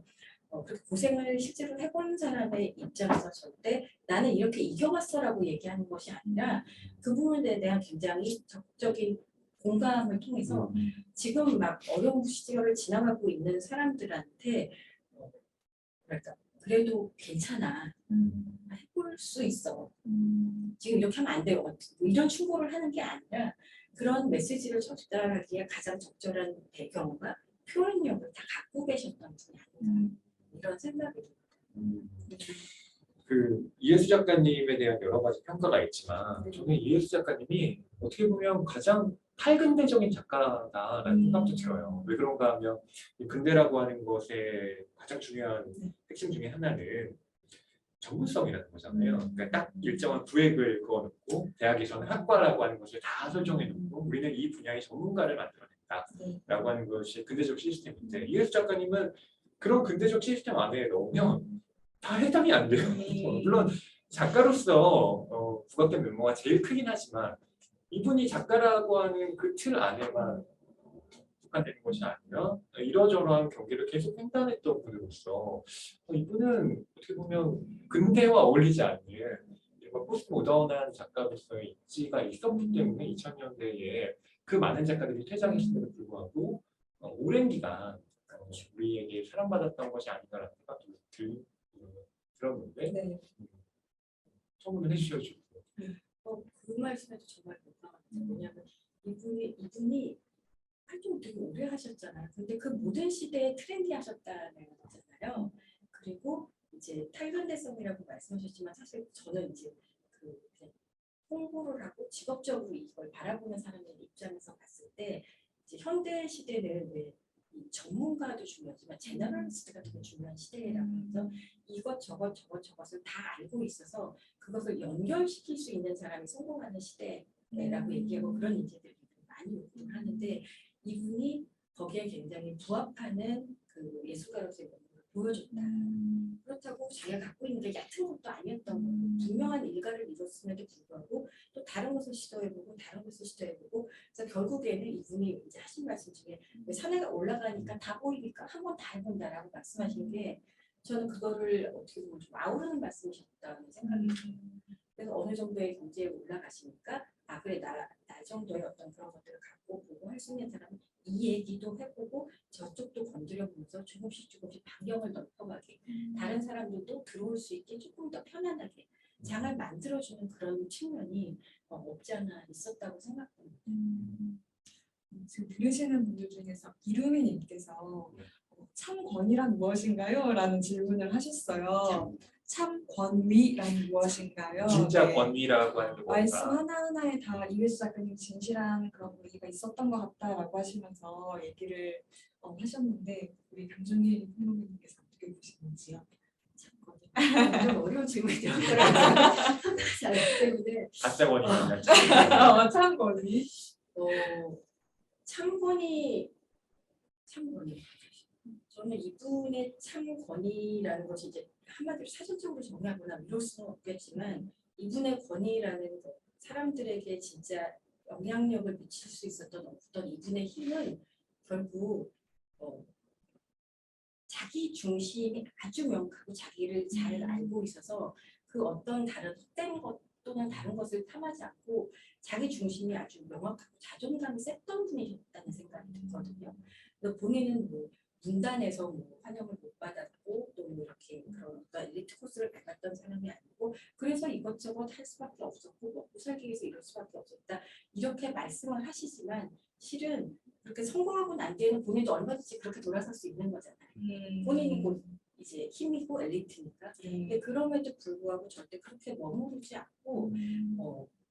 그렇게 고생을 실제로 해본 사람의 입장에서 절대 나는 이렇게 이겨왔어라고 얘기하는 것이 아니라 그 부분에 대한 굉장히 적극적인 공감을 통해서 지금 막 어려운 시절을 지나가고 있는 사람들한테 뭐랄까 그래도 괜찮아 해볼 수 있어 지금 이렇게 하면 안 돼요 뭐 이런 충고를 하는 게 아니라 그런 메시지를 전달하기에 가장 적절한 배경과 표현력을 다 갖고 계셨던 분이 아닌가 이런 생각이 듭니다. 그 이해수 작가님에 대한 여러 가지 평가가 있지만 네. 저는 이해수 작가님이 어떻게 보면 가장 탈근대적인 작가다라는 생각도 들어요. 왜 그런가 하면 이 근대라고 하는 것의 가장 중요한 핵심 중에 하나는 전문성이라는 거잖아요. 그러니까 딱 일정한 구획을 그어놓고 대학에서는 학과라고 하는 것을 다 설정해놓고 우리는 이 분야의 전문가를 만들어낸다라고 하는 것이 근대적 시스템인데 이해수 작가님은 그런 근대적 시스템 안에 넣으면 다 해당이 안 돼요. 물론 작가로서 부각된 면모가 제일 크긴 하지만 이분이 작가라고 하는 그 틀 안에만 국한되는 것이 아니라 이러저러한 경계를 계속 횡단했던 분으로서 이분은 어떻게 보면 근대와 어울리지 않는 이런 포스트 모던한 작가로서의 입지가 있었기 때문에 2000년대에 그 많은 작가들이 퇴장했음에도 불구하고 오랜 기간 우리에게 사랑받았던 것이 아닌가라는 생각도 들었는데 네. 소문을 해주셔야죠. 그 말씀에도 정말 공감합니다. 왜냐하면 이분이 활동을 되게 오래 하셨잖아요. 근데 그 모든 시대에 트렌디 하셨다는 거잖아요. 그리고 이제 탈근대성이라고 말씀하셨지만 사실 저는 이제 그 그냥 홍보를 하고 직업적으로 이걸 바라보는 사람의 입장에서 봤을 때 이제 현대 시대는 왜 이 전문가도 중요하지만 제너럴리스트가 되게 중요한 시대라고 해서 이것저것을 다 알고 있어서 그것을 연결시킬 수 있는 사람이 성공하는 시대라고 얘기하고 그런 인재들이 많이 요구를 하는데 이분이 거기에 굉장히 부합하는 그 예술가로서의 면모를 보여줬다. 그렇다고 자기가 갖고 있는 게 얕은 것도 아니었던 거고 분명한 일가를 이뤘음에도 불구하고 또 다른 것을 시도해보고 다른 것을 시도해보고 그래서 결국에는 이분이 이제 하신 말씀 중에 왜 산에 올라가니까 다 보이니까 한 번 다 해본다라고 말씀하신 게 저는 그거를 어떻게 보면 좀 아우르는 말씀이셨다는 생각이 들어요. 그래서 어느 정도의 경제에 올라가시니까 아 그래 나 정도의 어떤 그런 것들을 갖고 보고 할 수 있는 사람은 이 얘기도 해보고 저쪽도 건드려보면서 조금씩 반경을 넓혀가게 다른 사람들도 들어올 수 있게 조금 더 편안하게 장을 만들어주는 그런 측면이 없지 않아 있었다고 생각합니다. 지금 들으시는 분들 중에서 이루미님께서 참권이란 무엇인가요? 라는 질문을 하셨어요. 참권위란 무엇인가요? 진짜 네. 권위라고 하는 게 말씀 뭔가 하나하나에 다 이회수 작가님 진실한 그런 의미가 있었던 것 같다라고 하시면서 얘기를 하셨는데 우리 강준일 선생님께서 어떻게 보시는지요? 참권이. 좀 어려운 질문이죠. 잘기 때문에 가짜권위입니다. 참권이. 참권이 저는 이분의 참권이라는 것이 이제 한마디로 사전적으로 정리하거나 이룰 수는 없겠지만 이분의 권위라는 것, 사람들에게 진짜 영향력을 미칠 수 있었던 어떤 이분의 힘은 결국 자기 중심이 아주 명확하고 자기를 잘 알고 있어서 그 어떤 다른 헛된 것 또는 다른 것을 탐하지 않고 자기 중심이 아주 명확하고 자존감이 셌던 분이셨다는 생각이 들거든요. 그래서 본인은 뭐 문단에서 뭐 환영을 못 받았고 또 뭐 이렇게 그런 어떤 엘리트 코스를 밟았던 사람이 아니고 그래서 이것저것 할 수밖에 없었고 먹고 살기 위해서 이럴 수밖에 없었다 이렇게 말씀을 하시지만 실은 그렇게 성공하고 난 뒤에는 본인도 얼마든지 그렇게 돌아설 수 있는 거잖아요. 본인이 곧 이제 힘이고 엘리트니까. 근데 그럼에도 불구하고 절대 그렇게 머무르지 않고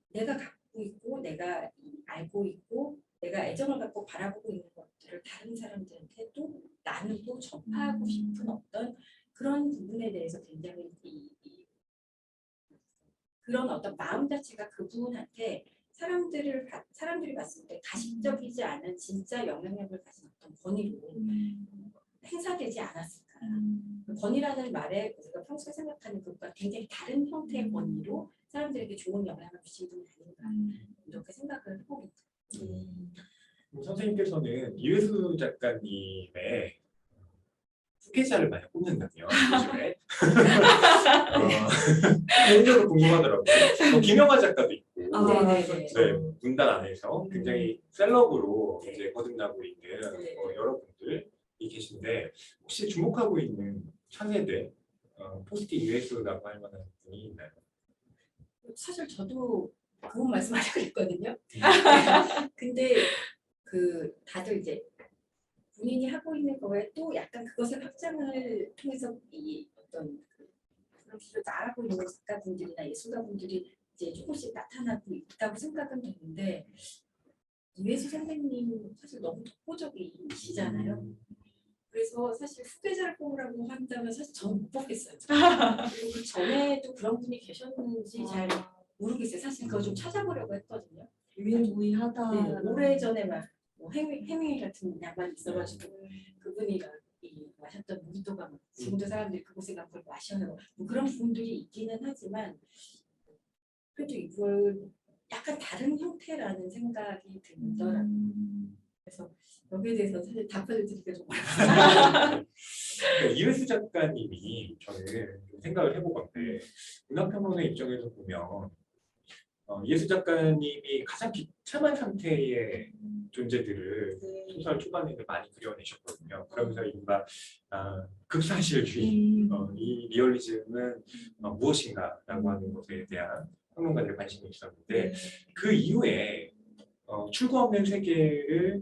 내가 갖고 있고 내가 알고 있고 내가 애정을 갖고 바라보고 있는 것들을 다른 사람들한테도 나누고 전파하고 싶은 어떤 그런 부분에 대해서 굉장히 그런 어떤 마음 자체가 그분한테 사람들이 봤을 때 가식적이지 않은 진짜 영향력을 가진 어떤 권위로 행사되지 않았을까. 권위라는 말에 우리가 평소에 생각하는 것과 굉장히 다른 형태의 권위로 사람들에게 좋은 영향을 미친 분이 아닌가 이렇게 생각을 해봅니다. 그럼 선생님께서는 이회수 작가님의 후계자를 많이 뽑는다며 요즘에 개인적으로 궁금하더라고요. 김영하 작가도 있고 네네네. 네, 문단 안에서 굉장히 셀럽으로 이제 거듭나고 있는 네. 여러분들이 계신데 혹시 주목하고 있는 차세대 포스트 이회수라고 할 만한 분이 있나요? 사실 저도 그분 말씀하려고 했거든요. 근데 그 다들 이제 본인이 하고 있는 거에 또 약간 그것을 확장을 통해서 이 어떤 그런 길을 나아가고 있는 작가분들이나 예술가분들이 이제 조금씩 나타나고 있다고 생각은 되는데 이회수 선생님 사실 너무 독보적이시잖아요. 그래서 사실 후계자를 뽑으라고 한다면 사실 저는 못 뽑겠어요. 그리고 그 전에도 그런 분이 계셨는지 잘 모르겠어요. 사실 그거 좀 찾아보려고 했거든요. 유일무이하다. 네, 오래전에 막뭐 해밍웨이 같은 양반이 있어가지고 그분이 막 이 마셨던 물도가 막 지금도 사람들이 그곳에 가서 그걸 마셔요. 뭐 그런 부분들이 있기는 하지만 그래도 이걸 약간 다른 형태라는 생각이 들더라고요. 그래서 여기에 대해서 사실 답변을 드리기가 좀 어렵습니다. 이회수 작가님이 저는 좀 생각을 해보건데 문학평론의 입장에서 보면 이회수 작가님이 가장 비참한 상태의 존재들을 소설 초반에는 많이 그려내셨거든요. 그러면서 이른바 극사실주의, 이 리얼리즘은 무엇인가라고 하는 것에 대한 평론가들의 관심이 있었는데 그 이후에 출구 없는 세계를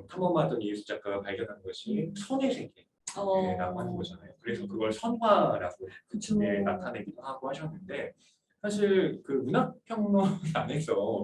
탐험하던 이회수 작가가 발견한 것이 선의 세계라고 하는 거잖아요. 그래서 그걸 선화라고 그쵸. 예, 나타내기도 하고 하셨는데 사실 그 문학평론 안에서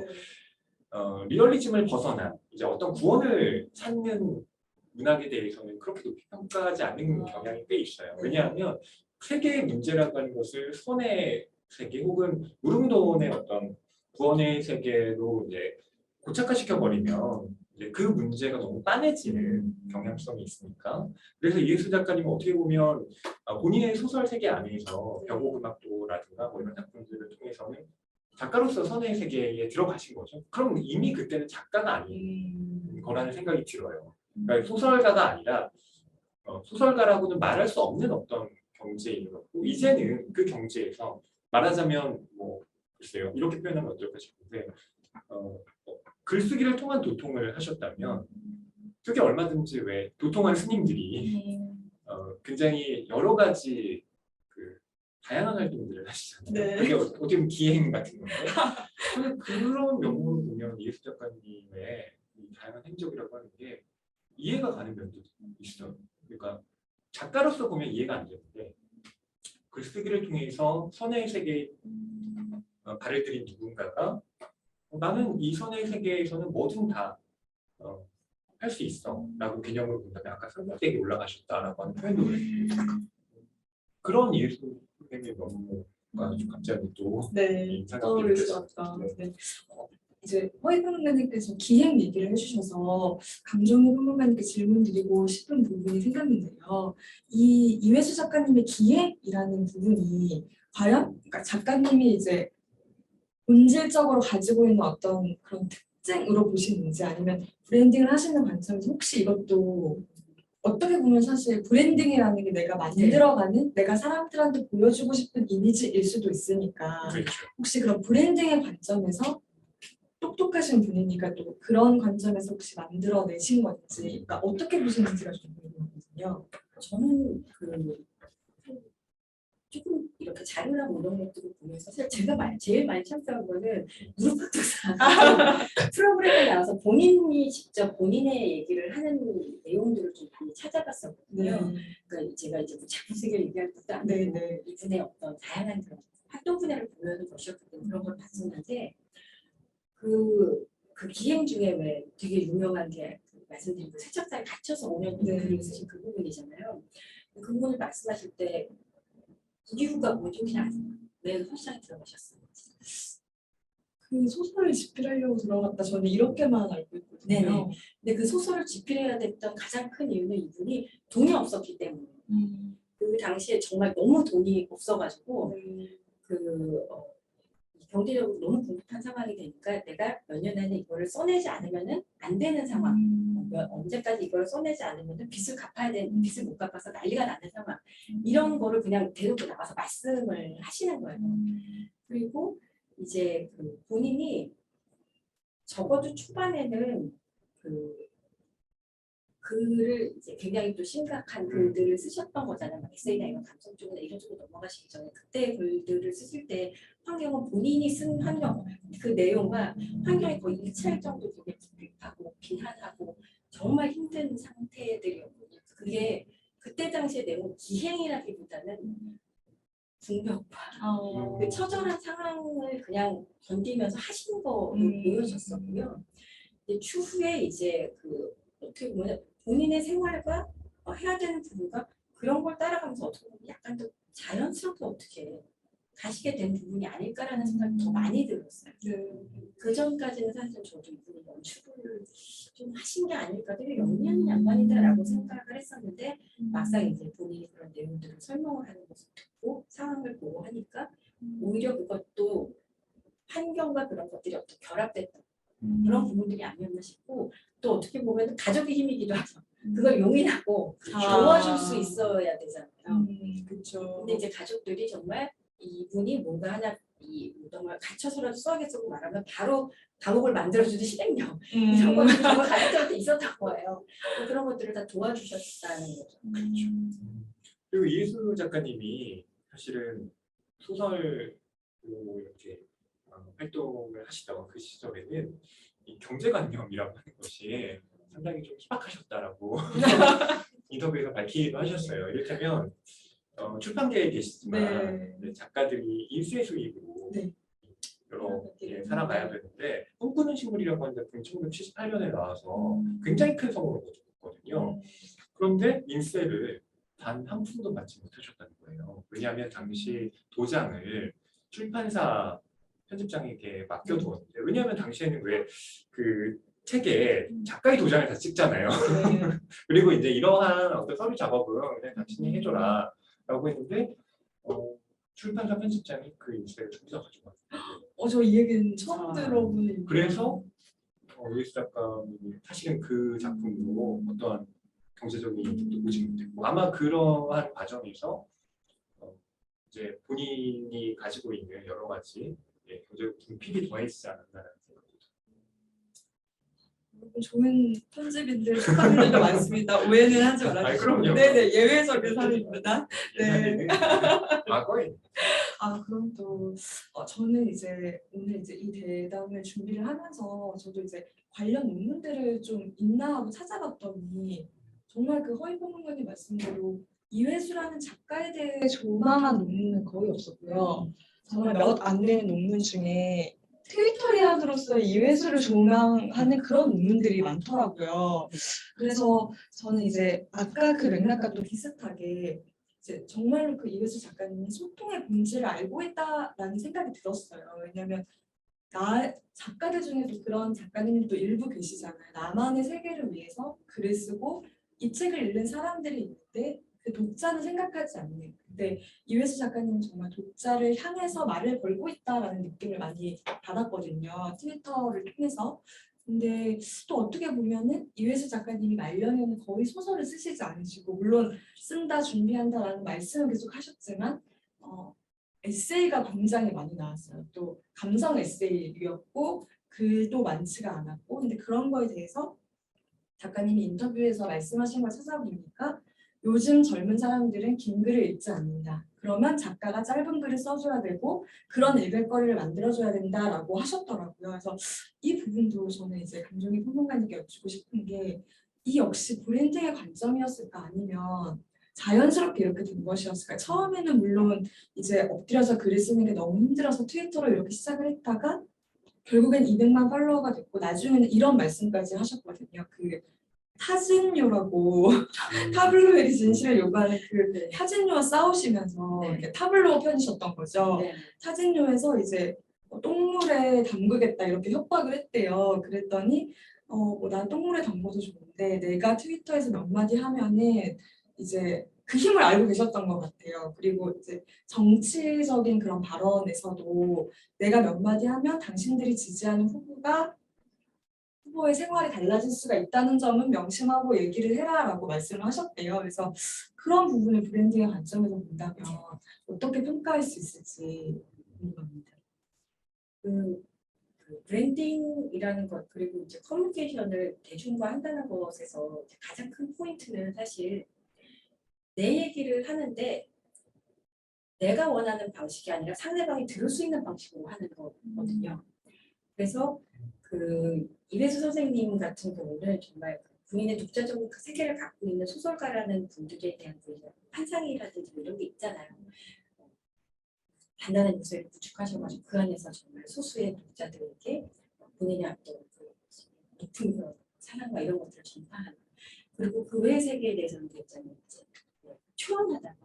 리얼리즘을 벗어난 이제 어떤 구원을 찾는 문학에 대해서는 그렇게 높이 평가하지 않는 경향이 꽤 있어요. 왜냐하면 세계의 문제라고 하는 것을 선의 세계 혹은 무릉도원의 어떤 구원의 세계로 이제 고착화시켜 버리면 이제 그 문제가 너무 빤해지는 경향성이 있으니까 그래서 이혜수 작가님은 어떻게 보면 본인의 소설 세계 안에서 벽곡음악도라든가 뭐 이런 작품들을 통해서는 작가로서 선의 세계에 들어가신 거죠. 그럼 이미 그때는 작가가 아닌 거라는 생각이 들어요. 그러니까 소설가가 아니라 소설가라고는 말할 수 없는 어떤 경지에 있는 거고 이제는 그 경지에서 말하자면 뭐 글쎄요 이렇게 표현하면 어떨까 싶은데 글쓰기를 통한 도통을 하셨다면 그게 얼마든지 왜 도통한 스님들이 굉장히 여러 가지 그 다양한 활동들을 하시잖아요. 네. 그게 어떻게 보면 기행 같은 건데 저는 그런 면모로 보면 이혜수 작가님의 이 다양한 행적이라고 하는 게 이해가 가는 면도 있어요. 그러니까 작가로서 보면 이해가 안 되는데 글쓰기를 통해서 선의 세계에 발을 들인 누군가가 나는 이 선의 세계에서는 뭐든 다 할 수 있어 라고 개념을 본다면 아까 선택에 올라가셨다라고 하는 표현도 그런 예술 선생님의 면모가 좀 갑자기 또 인상이 떠오르시더라고요. 네. 네. 이제 허희 평론가님께서 기행 얘기를 해주셔서 강정희 평론가님께 질문 드리고 싶은 부분이 생겼는데요. 이 이회수 작가님의 기행이라는 부분이 과연 그러니까 작가님이 이제 본질적으로 가지고 있는 어떤 그런 특징으로 보시는지 아니면 브랜딩을 하시는 관점에서 혹시 이것도 어떻게 보면 사실 브랜딩이라는 게 내가 만들어가는 내가 사람들한테 보여주고 싶은 이미지일 수도 있으니까 그렇죠. 혹시 그런 브랜딩의 관점에서 똑똑하신 분이니까 또 그런 관점에서 혹시 만들어내신 건지 그러니까 어떻게 보시는지가 좀 궁금하거든요. 저는 그 조금 이렇게 자료나 뭐 이런 것들을 보면서 사실 제가 제일 많이 참석한 거는 무릎팍도사 프로그램에 나와서 본인이 직접 본인의 얘기를 하는 내용들을 좀 많이 찾아봤었거든요. 그러니까 제가 이제 뭐 작품 세계를 얘기할 것도 아니고 이분의 어떤 다양한 그런 활동 분야를 보여는 것이었기 때문에 그런 걸 봤었는데 그 기행 중에 왜 되게 유명한 게 말씀드린 그 세척사에 갇혀서 5년 동안 글을 쓰신 그 부분이잖아요. 그 부분을 말씀하실 때 그 이유가 뭔지 혹시 아세요? 왜 소설에 들어가셨어요? 그 소설을 집필하려고 들어갔다 저는 이렇게만 알고 있거든요. 네네. 근데 그 소설을 집필해야 됐던 가장 큰 이유는 이분이 돈이 없었기 때문에. 그 당시에 정말 너무 돈이 없어가지고 그 경제적으로 너무 궁핍한 상황이 되니까 내가 몇 년 안에 이거를 써내지 않으면은 안 되는 상황. 언제까지 이걸 써내지 않으면은 빚을 갚아야 되는 빚을 못 갚아서 난리가 나는 상황. 이런 거를 그냥 대놓고 나와서 말씀을 하시는 거예요. 그리고 이제 그 본인이 적어도 초반에는 그 글을 이제 굉장히 또 심각한 글들을 쓰셨던 거잖아요. 막 에세이나 이런 감성 쪽이나 이런 쪽으로 넘어가시기 전에 그때 글들을 쓰실 때 환경은 본인이 쓴 환경 그 내용과 환경이 거의 일치할 정도로 되게 불편하고 비난하고 정말 힘든 상태들이었거든요. 그게 그때 당시의 내용 기행이라기보다는 궁벽파 그 처절한 상황을 그냥 견디면서 하신 거로 보여졌었고요. 이제 추후에 이제 그 어떻게 보면 본인의 생활과 해야 되는 부분과 그런 걸 따라가면서 어떻게 보면 약간 더 자연스럽게 어떻게 가시게 된 부분이 아닐까라는 생각이 더 많이 들었어요. 그 전까지는 사실 저도 이분이 연출을 좀 하신 게 아닐까 되게 영리한 양반이다라고 생각을 했었는데 막상 이제 본인이 그런 내용들을 설명을 하는 것을 듣고 상황을 보고 하니까 오히려 그것도 환경과 그런 것들이 어떻게 결합됐던 그런 부분들이 아니었나 싶고 또 어떻게 보면 가족의 힘이기도 하죠. 그걸 용인하고 도와줄 수 있어야 되잖아요. 그렇죠. 근데 이제 가족들이 정말 이분이 뭔가 하나 이 정말 갇혀서라도 써야겠다고 말하면 바로 감옥을 만들어주는 실행력 이런 것들이 정말 가족들한테 있었던 거예요. 그런 것들을 다 도와주셨다는 거죠. 그리고 이혜수 작가님이 사실은 소설로 이렇게 활동을 하시던 그 시절에는 이 경제관념이라고 하는 것이 상당히 좀 희박하셨다라고 인터뷰에서 밝히기도 하셨어요. 이를테면 출판계에 계시지만 이제 작가들이 일수의 수입으로 여러 살아가야 되는데 꿈꾸는 식물이라고 하는 작품이 1978년에 나와서 굉장히 큰 성공을 거뒀거든요. 그런데 인세를 단 한 푼도 받지 못하셨다는 거예요. 왜냐하면 당시 도장을 출판사 편집장에게 맡겨두었는데 왜냐하면 당시에는 왜 그 책에 작가의 도장을 다 찍잖아요. 그리고 이제 이러한 어떤 서류 작업은 그냥 당신이 해줘라 라고 했는데 출판사 편집장이 그 인쇄를 전부 다 가져갔어요. 저 이 얘기는 처음 들어보는. 그래서 이혜수 작가님이 사실은 그 작품으로 어떠한 경제적인 이득도 보지 못했고 아마 그러한 과정에서 이제 본인이 가지고 있는 여러 가지 경제적 분필이 더해지지 않았나라는 생각입니다. 좋은 편집인들 작가님들도 많습니다. 오해는 하지 말아주시고. 그럼요. 네네 예외적인 사례입니다. 네. 과거에 그럼 또 저는 이제 오늘 이제 이 대담을 준비를 하면서 저도 이제 관련 논문들을 좀 있나 하고 찾아봤더니 정말 그 허위평론가님 말씀대로 이회수라는 작가에 대해 조망한 논문은 거의 없었고요. 정말 몇 안 되는 논문 중에 트위터리안으로서 이회수를 조망하는 그런 논문들이 많더라고요. 그래서 저는 이제 아까 그 맥락과 또 비슷하게 이제 정말로 그 이회수 작가님이 소통의 본질을 알고 있다라는 생각이 들었어요. 왜냐하면 작가들 중에도 그런 작가님도 일부 계시잖아요. 나만의 세계를 위해서 글을 쓰고 이 책을 읽는 사람들이 있는데 그 독자는 생각하지 않는. 근데 이회수 작가님은 정말 독자를 향해서 말을 걸고 있다라는 느낌을 많이 받았거든요. 트위터를 통해서. 근데 또 어떻게 보면은 이회수 작가님이 말년에는 거의 소설을 쓰시지 않으시고 물론 쓴다 준비한다라는 말씀을 계속 하셨지만 에세이가 굉장히 많이 나왔어요. 또 감성 에세이였고 글도 많지가 않았고 근데 그런 거에 대해서 작가님이 인터뷰에서 말씀하신 걸 찾아보니까 요즘 젊은 사람들은 긴 글을 읽지 않는다. 그러면 작가가 짧은 글을 써줘야 되고 그런 읽을거리를 만들어줘야 된다라고 하셨더라고요. 그래서 이 부분도 저는 이제 감정희 평론가님께 여쭙고 싶은 게 이 역시 브랜딩의 관점이었을까 아니면 자연스럽게 이렇게 된 것이었을까. 처음에는 물론 이제 엎드려서 글을 쓰는 게 너무 힘들어서 트위터로 이렇게 시작을 했다가 결국엔 200만 팔로워가 됐고 나중에는 이런 말씀까지 하셨거든요. 그 타진요라고 타블로에게 진실을 요구하는 그 타진요와 싸우시면서 이렇게 타블로 편이셨던 거죠. 타진요에서 이제 똥물에 담그겠다 이렇게 협박을 했대요. 그랬더니 난 똥물에 담궈도 좋은데 내가 트위터에서 몇 마디 하면은 이제 그 힘을 알고 계셨던 것 같아요. 그리고 이제 정치적인 그런 발언에서도 내가 몇 마디 하면 당신들이 지지하는 후보의 생활이 달라질 수가 있다는 점은 명심하고 얘기를 해라라고 말씀을 하셨대요. 그래서 그런 부분을 브랜딩의 관점에서 본다면 어떻게 평가할 수 있을지 궁금합니다. 그 브랜딩이라는 것 그리고 이제 커뮤니케이션을 대중과 한다는 것에서 이제 가장 큰 포인트는 사실 내 얘기를 하는데 내가 원하는 방식이 아니라 상대방이 들을 수 있는 방식으로 하는 거거든요. 그래서 그 이회수 선생님 같은 경우는 정말 본인의 독자적인 그 세계를 갖고 있는 소설가라는 분들에 대한 그 환상이라든지 이런 게 있잖아요. 단단한 요소를 구축하셔가지고 그 안에서 정말 소수의 독자들에게 본인의 어떤 그 높은 그런 사랑과 이런 것들을 전파하는 그리고 그 외의 세계에 대해서는 굉장히 이제 초연하다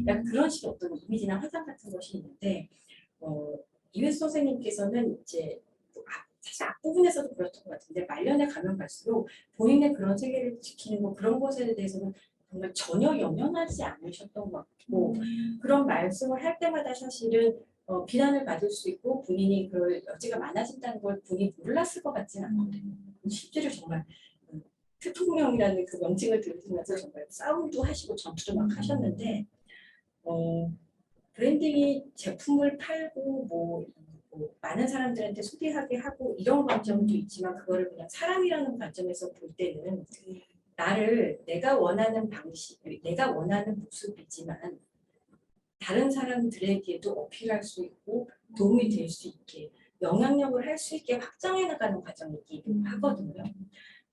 약간 그런 식의 어떤 이미지나 화장 같은 것이 있는데 이회수 선생님께서는 이제 사실 앞부분에서도 그렇던 것 같은데 말년에 가면 갈수록 본인의 그런 세계를 지키는 거 그런 것에 대해서는 정말 전혀 연연하지 않으셨던 것 같고 그런 말씀을 할 때마다 사실은 비난을 받을 수 있고 본인이 그럴 여지가 많아진다는 걸 본인이 몰랐을 것 같지는 않거든요. 실제로 정말 대통령이라는 그 명칭을 들으시면서 정말 싸움도 하시고 전투도 막 하셨는데 브랜딩이 제품을 팔고 뭐 많은 사람들한테 소비하게 하고 이런 관점도 있지만 그거를 그냥 사람이라는 관점에서 볼 때는 나를 내가 원하는 방식, 내가 원하는 모습이지만 다른 사람들에게도 어필할 수 있고 도움이 될 수 있게 영향력을 할 수 있게 확장해 나가는 과정이기도 하거든요.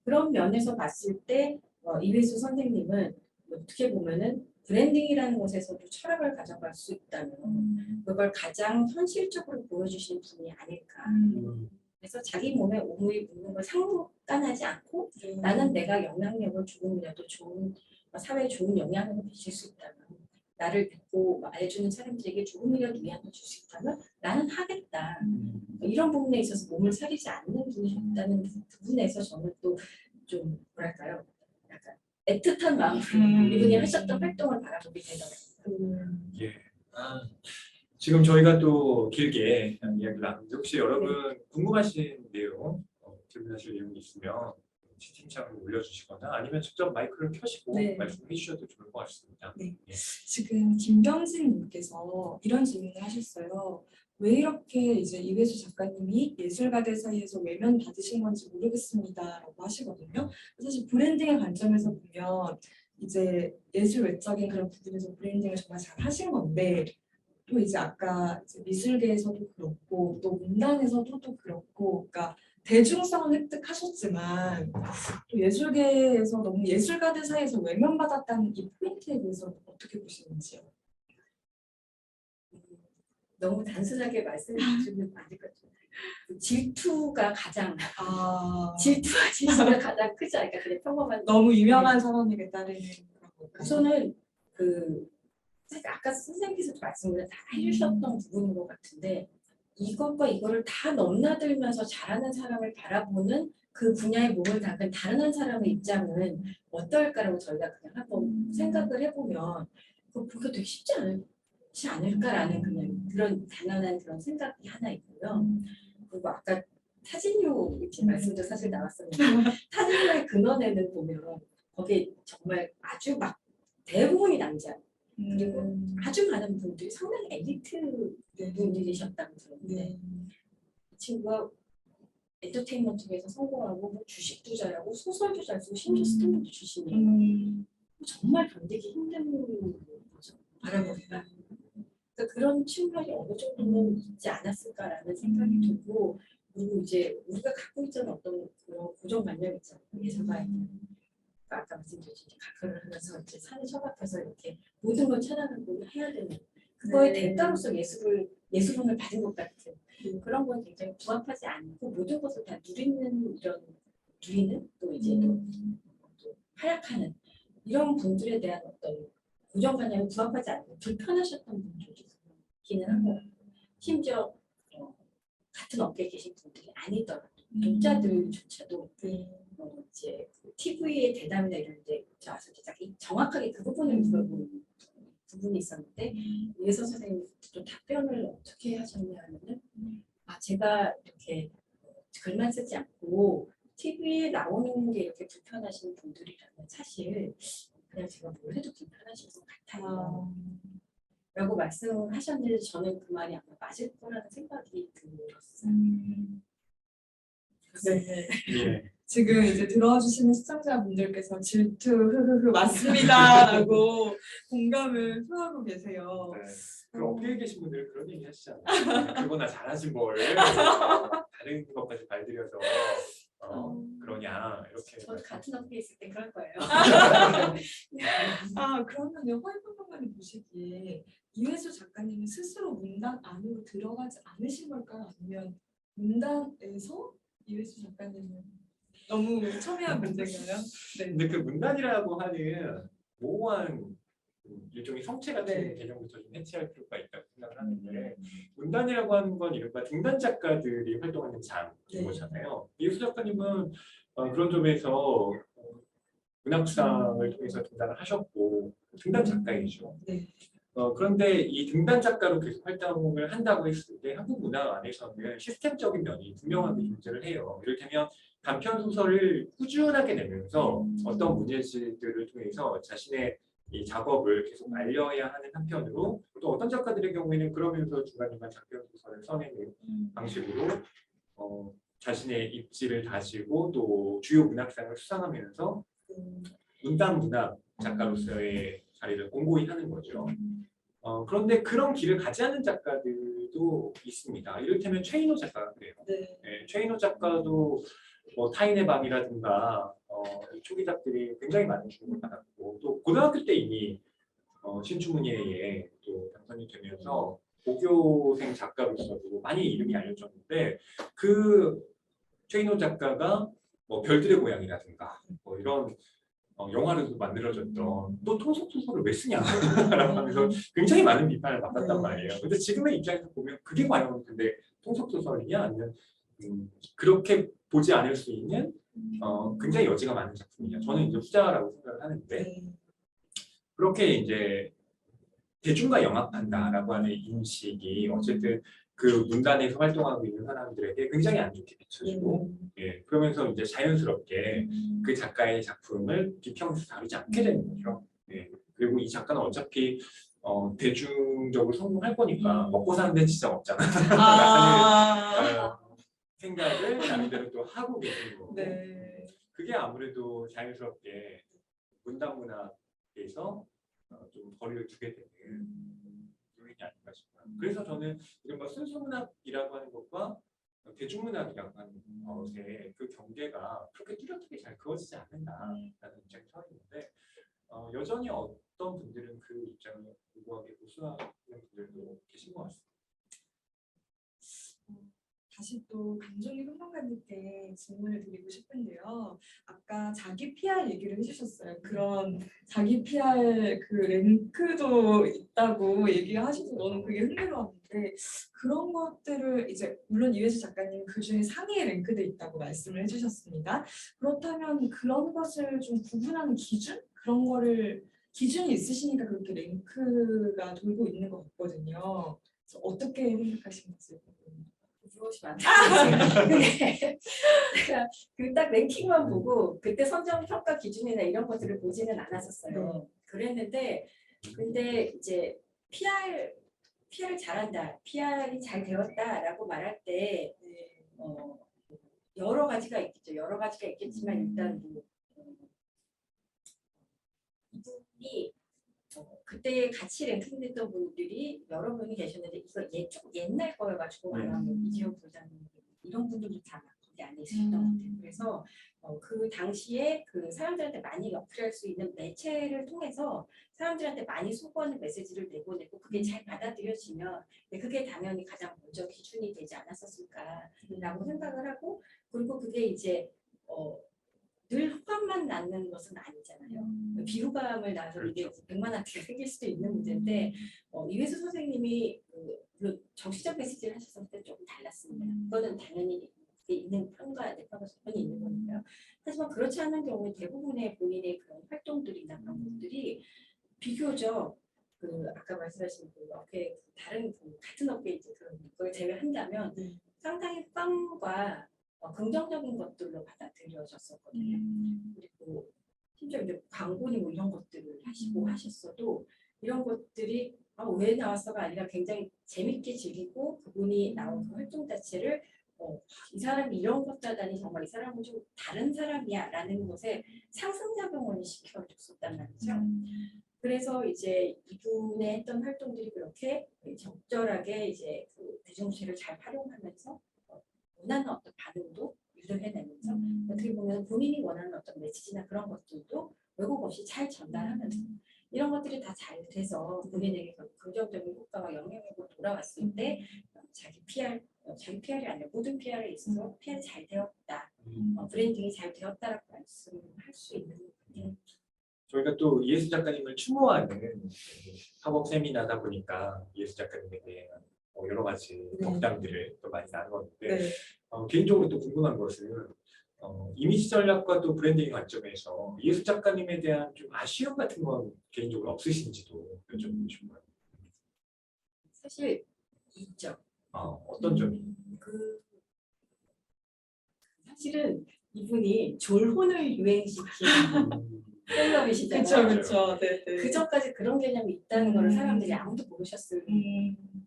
그런 면에서 봤을 때 이회수 선생님은 어떻게 보면은 브랜딩이라는 것에서도 철학을 가져갈 수 있다면 그걸 가장 현실적으로 보여주시는 분이 아닐까. 그래서 자기 몸에 오물이 묻는 걸 상관하지 않고 나는 내가 영향력을 조금이라도 좋은 사회에 좋은 영향을 미칠 수 있다면 나를 믿고 알려주는 사람들에게 조금이라도 위안을 줄 수 있다면 나는 하겠다. 이런 부분에 있어서 몸을 사리지 않는 분이셨다는 부분에서 저는 또 좀 뭐랄까요? 약간 애틋한 마음으로 이분이 하셨던 활동을 바라보게 되더라고요. 예. 지금 저희가 또 길게 이야기를 나누는데 혹시 여러분 궁금하신 내용, 질문하실 내용이 있으면 채팅창으로 올려주시거나 아니면 직접 마이크를 켜시고 네. 말씀해 주셔도 좋을 것 같습니다. 네. 예. 지금 김병진님께서 이런 질문을 하셨어요. 왜 이렇게 이제 이회수 작가님이 예술가들 사이에서 외면 받으신 건지 모르겠습니다라고 하시거든요. 사실 브랜딩의 관점에서 보면 이제 예술 외적인 그런 부분에서 브랜딩을 정말 잘 하신 건데 또 이제 아까 이제 미술계에서도 그렇고 또 문단에서도 또 그렇고 그러니까 대중성은 획득하셨지만 또 예술계에서 너무 예술가들 사이에서 외면받았다는 이 포인트에 대해서 어떻게 보시는지요? 너무 단순하게 말씀드리면 안 될 것 같아요. 질투가 가장 질투가 질투가 가장 크지 않을까 그냥 평범한 너무 유명한 사람에게 따르는 그런 걸까요? 우선은 사실 아까 선생님께서도 말씀을 다 해주셨던 부분인 것 같은데 이것과 이거를 다 넘나들면서 잘하는 사람을 바라보는 그 분야에 몸을 담근 다른 한 사람의 입장은 어떨까라고 저희가 그냥 한번 생각을 해보면 그게 되게 쉽지 않을까라는 그냥 그런 당연한 그런 생각이 하나 있고요. 그리고 아까 타진요 이렇게 말씀도 사실 나왔었는데 타진요의 근원에는 보면 거기에 정말 아주 막 대부분이 남자 그리고 아주 많은 분들이 상당히 엘리트 분들이셨다고 들었는데 이 친구가 엔터테인먼트에서 성공하고 뭐 주식도 잘하고 소설도 잘 쓰고 심지어 스탠드도 출신이에요. 정말 견디기 힘든 거죠. 바라보기가. 그러니까 그런 친구들이 어느 정도는 있지 않았을까라는 생각이 들고 그리고 이제 우리가 갖고 있는 어떤 그런 고정관념 있잖아요. 예술가에 아까 말씀드렸듯이 각별을 하면서 이제 산에 처박혀서 이렇게 모든 걸 찾아내고 해야 되는 그거의 대가로서 예술을 받은 것 같은 그런 건 굉장히 부합하지 않고 모든 것을 다 누리는 또 이제 또 활약하는 이런 분들에 대한 어떤 고정관념에 부합하지 않고 불편하셨던 분들이 있기는 한 것 같아요. 심지어 같은 업계에 계신 분들이 아니더라도 독자들조차도 이제 TV의 대담이나 이런 데 저 아서 정확하게 그 부분을 물어보는 부분이 있었는데 이혜서 선생님 또 답변을 어떻게 하셨냐면은 제가 이렇게 글만 쓰지 않고 TV에 나오는 게 이렇게 불편하신 분들이라면 사실 그냥 제가 뭘 해도 불편하실 것 같아요. 라고 말씀을 하셨는데 저는 그 말이 아마 맞을 거라는 생각이 들었어요. 네. 예. 지금 이제 들어주시는 시청자분들께서 질투 흐흐흐 맞습니다라고 공감을 표하고 계세요. 네. 그 업계에 계신 분들은 그런 얘기 하시잖아요. 그거나 잘하지 뭘 다른 것까지 발들여서 그러냐 이렇게. 저도 같은 업계에 있을 때 그럴 거예요. 그러면 허위평론가님 보시기에 이회수 작가님은 스스로 문단 안으로 들어가지 않으신 걸까요? 아니면 문단에서 이회수 작가님은 너무 첨예한 문제인가요? 네. 근데 그 문단이라고 하는 모호한 일종의 성체 같은 네. 개념부터 좀 해체할 필요가 있다고 생각을 하는데 문단이라고 하는 건 이른바 등단 작가들이 활동하는 장인 네. 거잖아요. 이혜수 작가님은 그런 점에서 문학상을 통해서 등단을 하셨고 등단 작가이죠. 네. 그런데 이 등단 작가로 계속 활동을 한다고 했을 때 한국 문학 안에서는 시스템적인 면이 분명하게 존재를 해요. 이를테면 단편 소설을 꾸준하게 내면서 어떤 문예지들을 통해서 자신의 이 작업을 계속 알려야 하는 한편으로 또 어떤 작가들의 경우에는 그러면서 중간중간 단편 소설을 써내는 방식으로 자신의 입지를 다지고 또 주요 문학상을 수상하면서 문단 문학 작가로서의 자리를 공고히 하는 거죠. 그런데 그런 길을 가지 않는 작가들도 있습니다. 이를테면 최인호 작가가 그래요. 네. 네, 최인호 작가도 타인의 밤이라든가 초기작들이 굉장히 많은 주목을 받았고 또 고등학교 때 이미 신춘문예에 또 당선이 되면서 고교생 작가로서도 많이 이름이 알려졌는데 그 최인호 작가가 별들의 고향이라든가 이런 영화로도 만들어졌던 또 통속 소설을 왜 쓰냐라고 하면서 굉장히 많은 비판을 받았단 말이에요. 근데 지금의 입장에서 보면 그게 과연 근데 통속 소설이냐 아니면 그렇게 보지 않을 수 있는 굉장히 여지가 많은 작품이냐. 저는 이제 후자라고 생각을 하는데 그렇게 이제 대중과 영합한다라고 하는 인식이 어쨌든 그 문단에서 활동하고 있는 사람들에게 굉장히 안 좋게 비춰지고 그러면서 이제 자연스럽게 그 작가의 작품을 비평해서 다루지 않게 되는 거죠. 그리고 이 작가는 어차피 대중적으로 성공할 거니까 먹고 사는 데는 진짜 없잖아. 라는 생각을 나름대로 또 하고 계시는 거고 네. 그게 아무래도 자연스럽게 문단 문학에서 좀 거리를 두게 되는 요인이 아닌가 싶어요. 그래서 저는 이른바 순수문학이라고 하는 것과 대중문학이라고 하는 것의 그 경계가 그렇게 뚜렷하게 잘 그어지지 않는다라는 입장이 서 있는데 여전히 어떤 분들은 그 입장을 고고하게 고수하는 분들도 계신 것 같습니다. 다시 또 강종희 평론가님께 질문을 드리고 싶은데요. 아까 자기 PR 얘기를 해주셨어요. 그런 자기 PR 그 랭크도 있다고 얘기하셔서 저는 그게 흥미로웠는데 그런 것들을 이제 물론 이회수 작가님 그 중에 상위에 랭크돼 있다고 말씀을 해주셨습니다. 그렇다면 그런 것을 좀 구분하는 기준? 그런 거를 기준이 있으시니까 그렇게 랭크가 돌고 있는 것 같거든요. 그래서 어떻게 생각하시는지 궁금해요. 무엇이 많다. 제가 그 딱 랭킹만 보고 그때 선정 평가 기준이나 이런 것들을 보지는 않았었어요. 그랬는데 근데 이제 PR 잘한다, PR이 잘 되었다라고 말할 때 여러 가지가 있겠죠. 여러 가지가 있겠지만 일단 이분이 그때 같이 랭킹됐던 분들이 여러 분이 계셨는데 이거 좀 옛날 거여가지고 아마 이지영 부장님 이런 분들도 다 거기 안에 있으셨던 것 같아요. 그래서 그 당시에 그 사람들한테 많이 어필할 수 있는 매체를 통해서 사람들한테 많이 소구하는 메시지를 내보내고 그게 잘 받아들여지면 그게 당연히 가장 먼저 기준이 되지 않았었을까라고 생각을 하고 그리고 그게 이제 늘 호감만 낳는 것은 아니잖아요. 비호감을 낳아서 이게 백만한테가 생길 수도 있는 문제인데 이회수 선생님이 물론 정치적 메시지를 하셨을 때 조금 달랐습니다. 그거는 당연히 그게 있는 편과 내과가 편이 있는 거니까요. 하지만 그렇지 않은 경우에 대부분의 본인의 그런 활동들이나 그런 것들이 비교적 그 아까 말씀하신 그 업계 다른 그 같은 업계 이제 그걸 제외한다면 상당히 꽝과 긍정적인 것들로 받아들여졌었거든요. 그리고 심지어 이제 광고니 뭐 이런 것들을 하시고 하셨어도 이런 것들이 왜 나왔어가 아니라 굉장히 재밌게 즐기고 그분이 나온 그 활동 자체를 이 사람이 이런 것도 하다니 정말 이 사람은 좀 다른 사람이야 라는 것에 상승작용을 시켜줬었단 말이죠. 그래서 이제 이분의 했던 활동들이 그렇게 적절하게 이제 그 대중시를 잘 활용하면서 원하는 어떤 반응도 유도해내면서 어떻게 보면 본인이 원하는 어떤 메시지나 그런 것들도 왜곡 없이 잘 전달하면서 이런 것들이 다 잘 돼서 본인에게 긍정적인 효과와 영향력으로 돌아왔을 때 자기 PR이 아니라 모든 PR에 있어서 PR이 잘 되었다, 브랜딩이 잘 되었다라고 말씀할 수 있는 거예요. 저희가 또 이해수 작가님을 추모하는 팝업 세미나다 보니까 이해수 작가님에 대한 여러 가지 덕담들을 또 많이 나누었는데 개인적으로 또 궁금한 것은 이미지 전략과 또 브랜딩 관점에서 이해수 작가님에 대한 좀 아쉬움 같은 건 개인적으로 없으신지도 여쭤보고 싶어요. 사실 있죠. 어떤 점이? 사실은 이분이 졸혼을 유행시킨 셀럽이시잖아요. 그렇죠. 네. 그 전까지 그런 개념이 있다는 거를 사람들이 아무도 모르셨지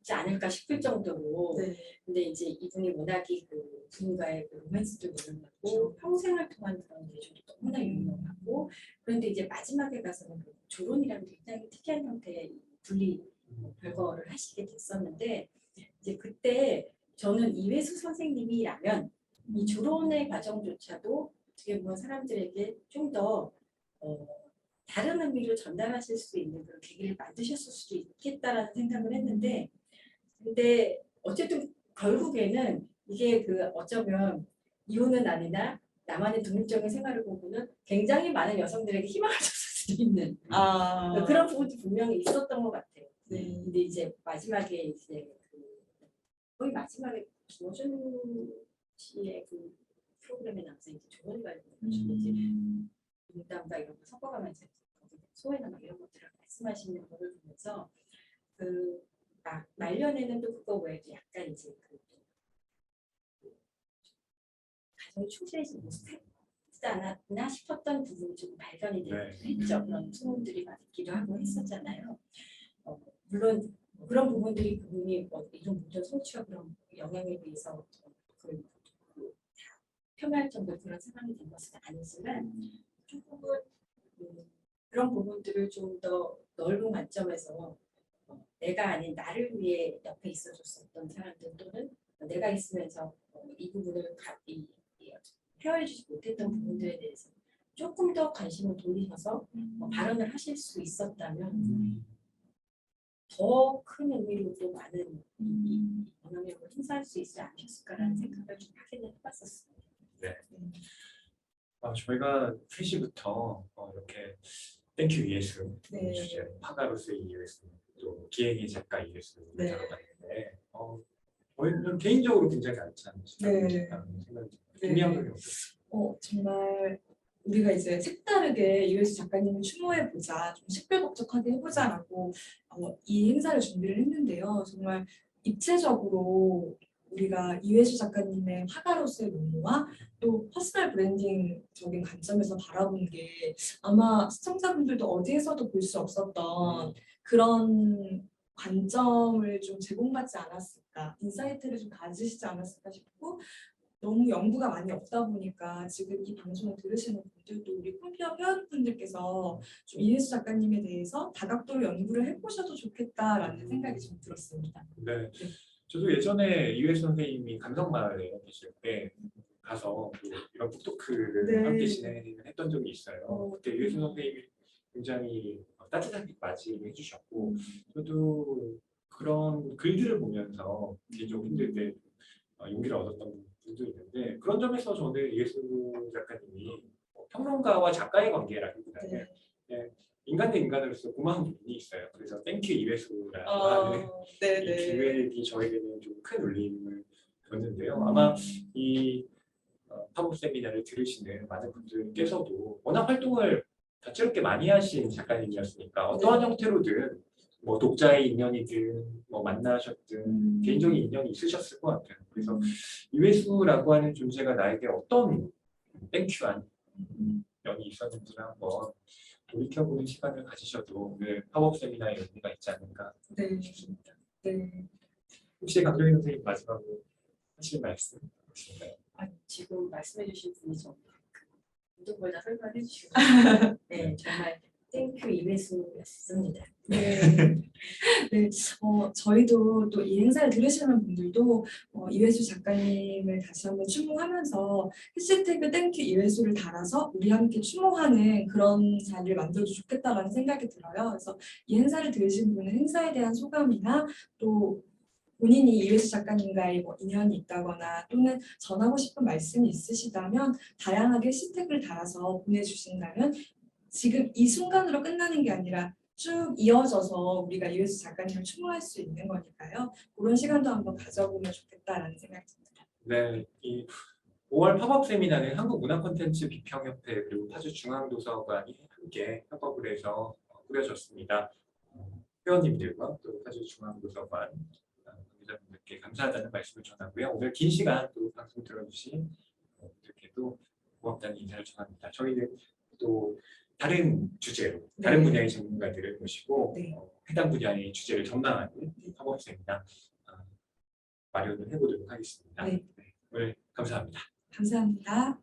않을까 싶을 정도로. 네. 근데 이제 이분이 워낙이 그 부인과의 그 로맨스도 유명하고 평생을 통한 그런 내조도 너무나 유명하고 그런데 이제 마지막에 가서는 그 조론이라는 굉장히 특이한 형태의 분리 별거를 하시게 됐었는데 이제 그때 저는 이회수 선생님이라면 이 조론의 과정조차도 어떻게 보면 사람들에게 좀 더 다른 의미로 전달하실 수 있는 그런 계기를 만드셨을 수도 있겠다라는 생각을 했는데 근데 어쨌든 결국에는 이게 그 어쩌면 이혼은 아니나 나만의 독립적인 생활을 보고는 굉장히 많은 여성들에게 희망을 줬을 수도 있는 그런 부분도 분명히 있었던 것 같아요. 근데 이제 마지막에 이제 거의 마지막에 김어준 씨의 그 프로그램에 나와서 이제 조언을 가지고 이제 농담과 이런 거 섞어가면서 소외나 막 이런 것들을 말씀하시는 거를 보면서 그 말년에는 또 그거 외에도 약간 이제 그 가정이 충실해지지 못하지 않았나 싶었던 부분이 좀 발견이 됐죠. 그런 소문들이 많기도 하고 했었잖아요. 물론 그런 부분들이 그분이 이런 모든 성취와 그런 영향에 비해서 폄훼할 정도로 그런 상황이 된 것은 아니지만 조금은 그런 부분들을 좀 더 넓은 관점에서 내가 아닌 나를 위해 옆에 있어줬었던 사람들 또는 내가 있으면서 이 부분을 케어해주지 못했던 부분들에 대해서 조금 더 관심을 돌리셔서 발언을 하실 수 있었다면 더 큰 의미로 또 많은 영향력을 행사할 수 있지 않으셨을까라는 생각을 좀 하기는 해봤었습니다. 네. 저희가 3시부터 이렇게 땡큐 이해수 주제, 파가로스의 이해수, 또 기행의 작가 이해수 다뤄봤는데 저희는 개인적으로 굉장히 알찬 시간이었다는 생각이 듭니다. 김미영 선생님 어떠세요? 정말 우리가 이제 색다르게 이회수 작가님을 추모해보자, 좀 식별법적하게 해보자라고 이 행사를 준비를 했는데요. 정말 입체적으로 우리가 이회수 작가님의 화가로서의 면모와 또 퍼스널 브랜딩적인 관점에서 바라본 게 아마 시청자분들도 어디에서도 볼 수 없었던 그런 관점을 좀 제공받지 않았을까, 인사이트를 좀 가지시지 않았을까 싶고 너무 연구가 많이 없다 보니까 지금 이 방송을 들으시는 분들도 우리 콤피어 회원분들께서 좀 이회수 작가님에 대해서 다각도로 연구를 해보셔도 좋겠다라는 생각이 좀 들었습니다. 네. 저도 예전에 이회수 선생님이 감성마을에 계실 때 가서 이런 북토크를 함께 진행을 했던 적이 있어요. 그때 이회수 선생님이 굉장히 따뜻하게 맞이해 주셨고 저도 그런 글들을 보면서 개인적으로 힘들 때 용기를 얻었던 분도 있는데 그런 점에서 저는 이회수 작가님이 평론가와 작가의 관계라기보다는 인간 대 인간으로서 고마운 부분이 있어요. 그래서 땡큐 이회수라고 하는 이 기획이 저에게는 좀 큰 울림을 줬는데요. 아마 이 팝업 세미나를 들으시는 많은 분들께서도 워낙 활동을 다채롭게 많이 하신 작가님이었으니까 어떠한 형태로든 뭐 독자의 인연이든 뭐 만나셨든 개인적인 인연이 있으셨을 것 같아요. 그래서 이회수라고 하는 존재가 나에게 어떤 땡큐한 연이 있었는지를 한번 돌이켜보는 시간을 가지셔도 오늘 팝업 세미나의 의미가 있지 않을까 네. 싶습니다. 네. 혹시 강정희 선생님 마지막으로 하실 말씀 있으신가요? 아니, 지금 말씀해주신 분이 좀 모든 걸 다 설명해 주시고 네 정말 땡큐 이회수였습니다. 네. 네. 저희도 또 이 행사를 들으시는 분들도 이회수 작가님을 다시 한번 추모하면서 해시태그 땡큐 이회수를 달아서 우리 함께 추모하는 그런 자리를 만들어도 좋겠다라는 생각이 들어요. 그래서 이 행사를 들으신 분은 행사에 대한 소감이나 또 본인이 이회수 작가님과의 뭐 인연이 있다거나 또는 전하고 싶은 말씀이 있으시다면 다양하게 해시태그를 달아서 보내주신다면 지금 이 순간으로 끝나는 게 아니라 쭉 이어져서 우리가 이회수 작가님을 추모할 수 있는 거니까요. 그런 시간도 한번 가져보면 좋겠다라는 생각이 듭니다. 네, 이 5월 팝업 세미나는 한국문화콘텐츠 비평협회 그리고 파주중앙도서관이 함께 협업을 해서 꾸려졌습니다. 회원님들과 또 파주중앙도서관 관계자분들께 감사하다는 말씀을 전하고요. 오늘 긴 시간 또 방송 들어주신 분들께도 고맙다는 인사를 전합니다. 저희는 또 다른 주제로 다른 네. 분야의 전문가들을 모시고 네. 해당 분야의 주제를 전망하는 팝업 세미나 마련을 해보도록 하겠습니다. 네. 오늘 감사합니다. 감사합니다.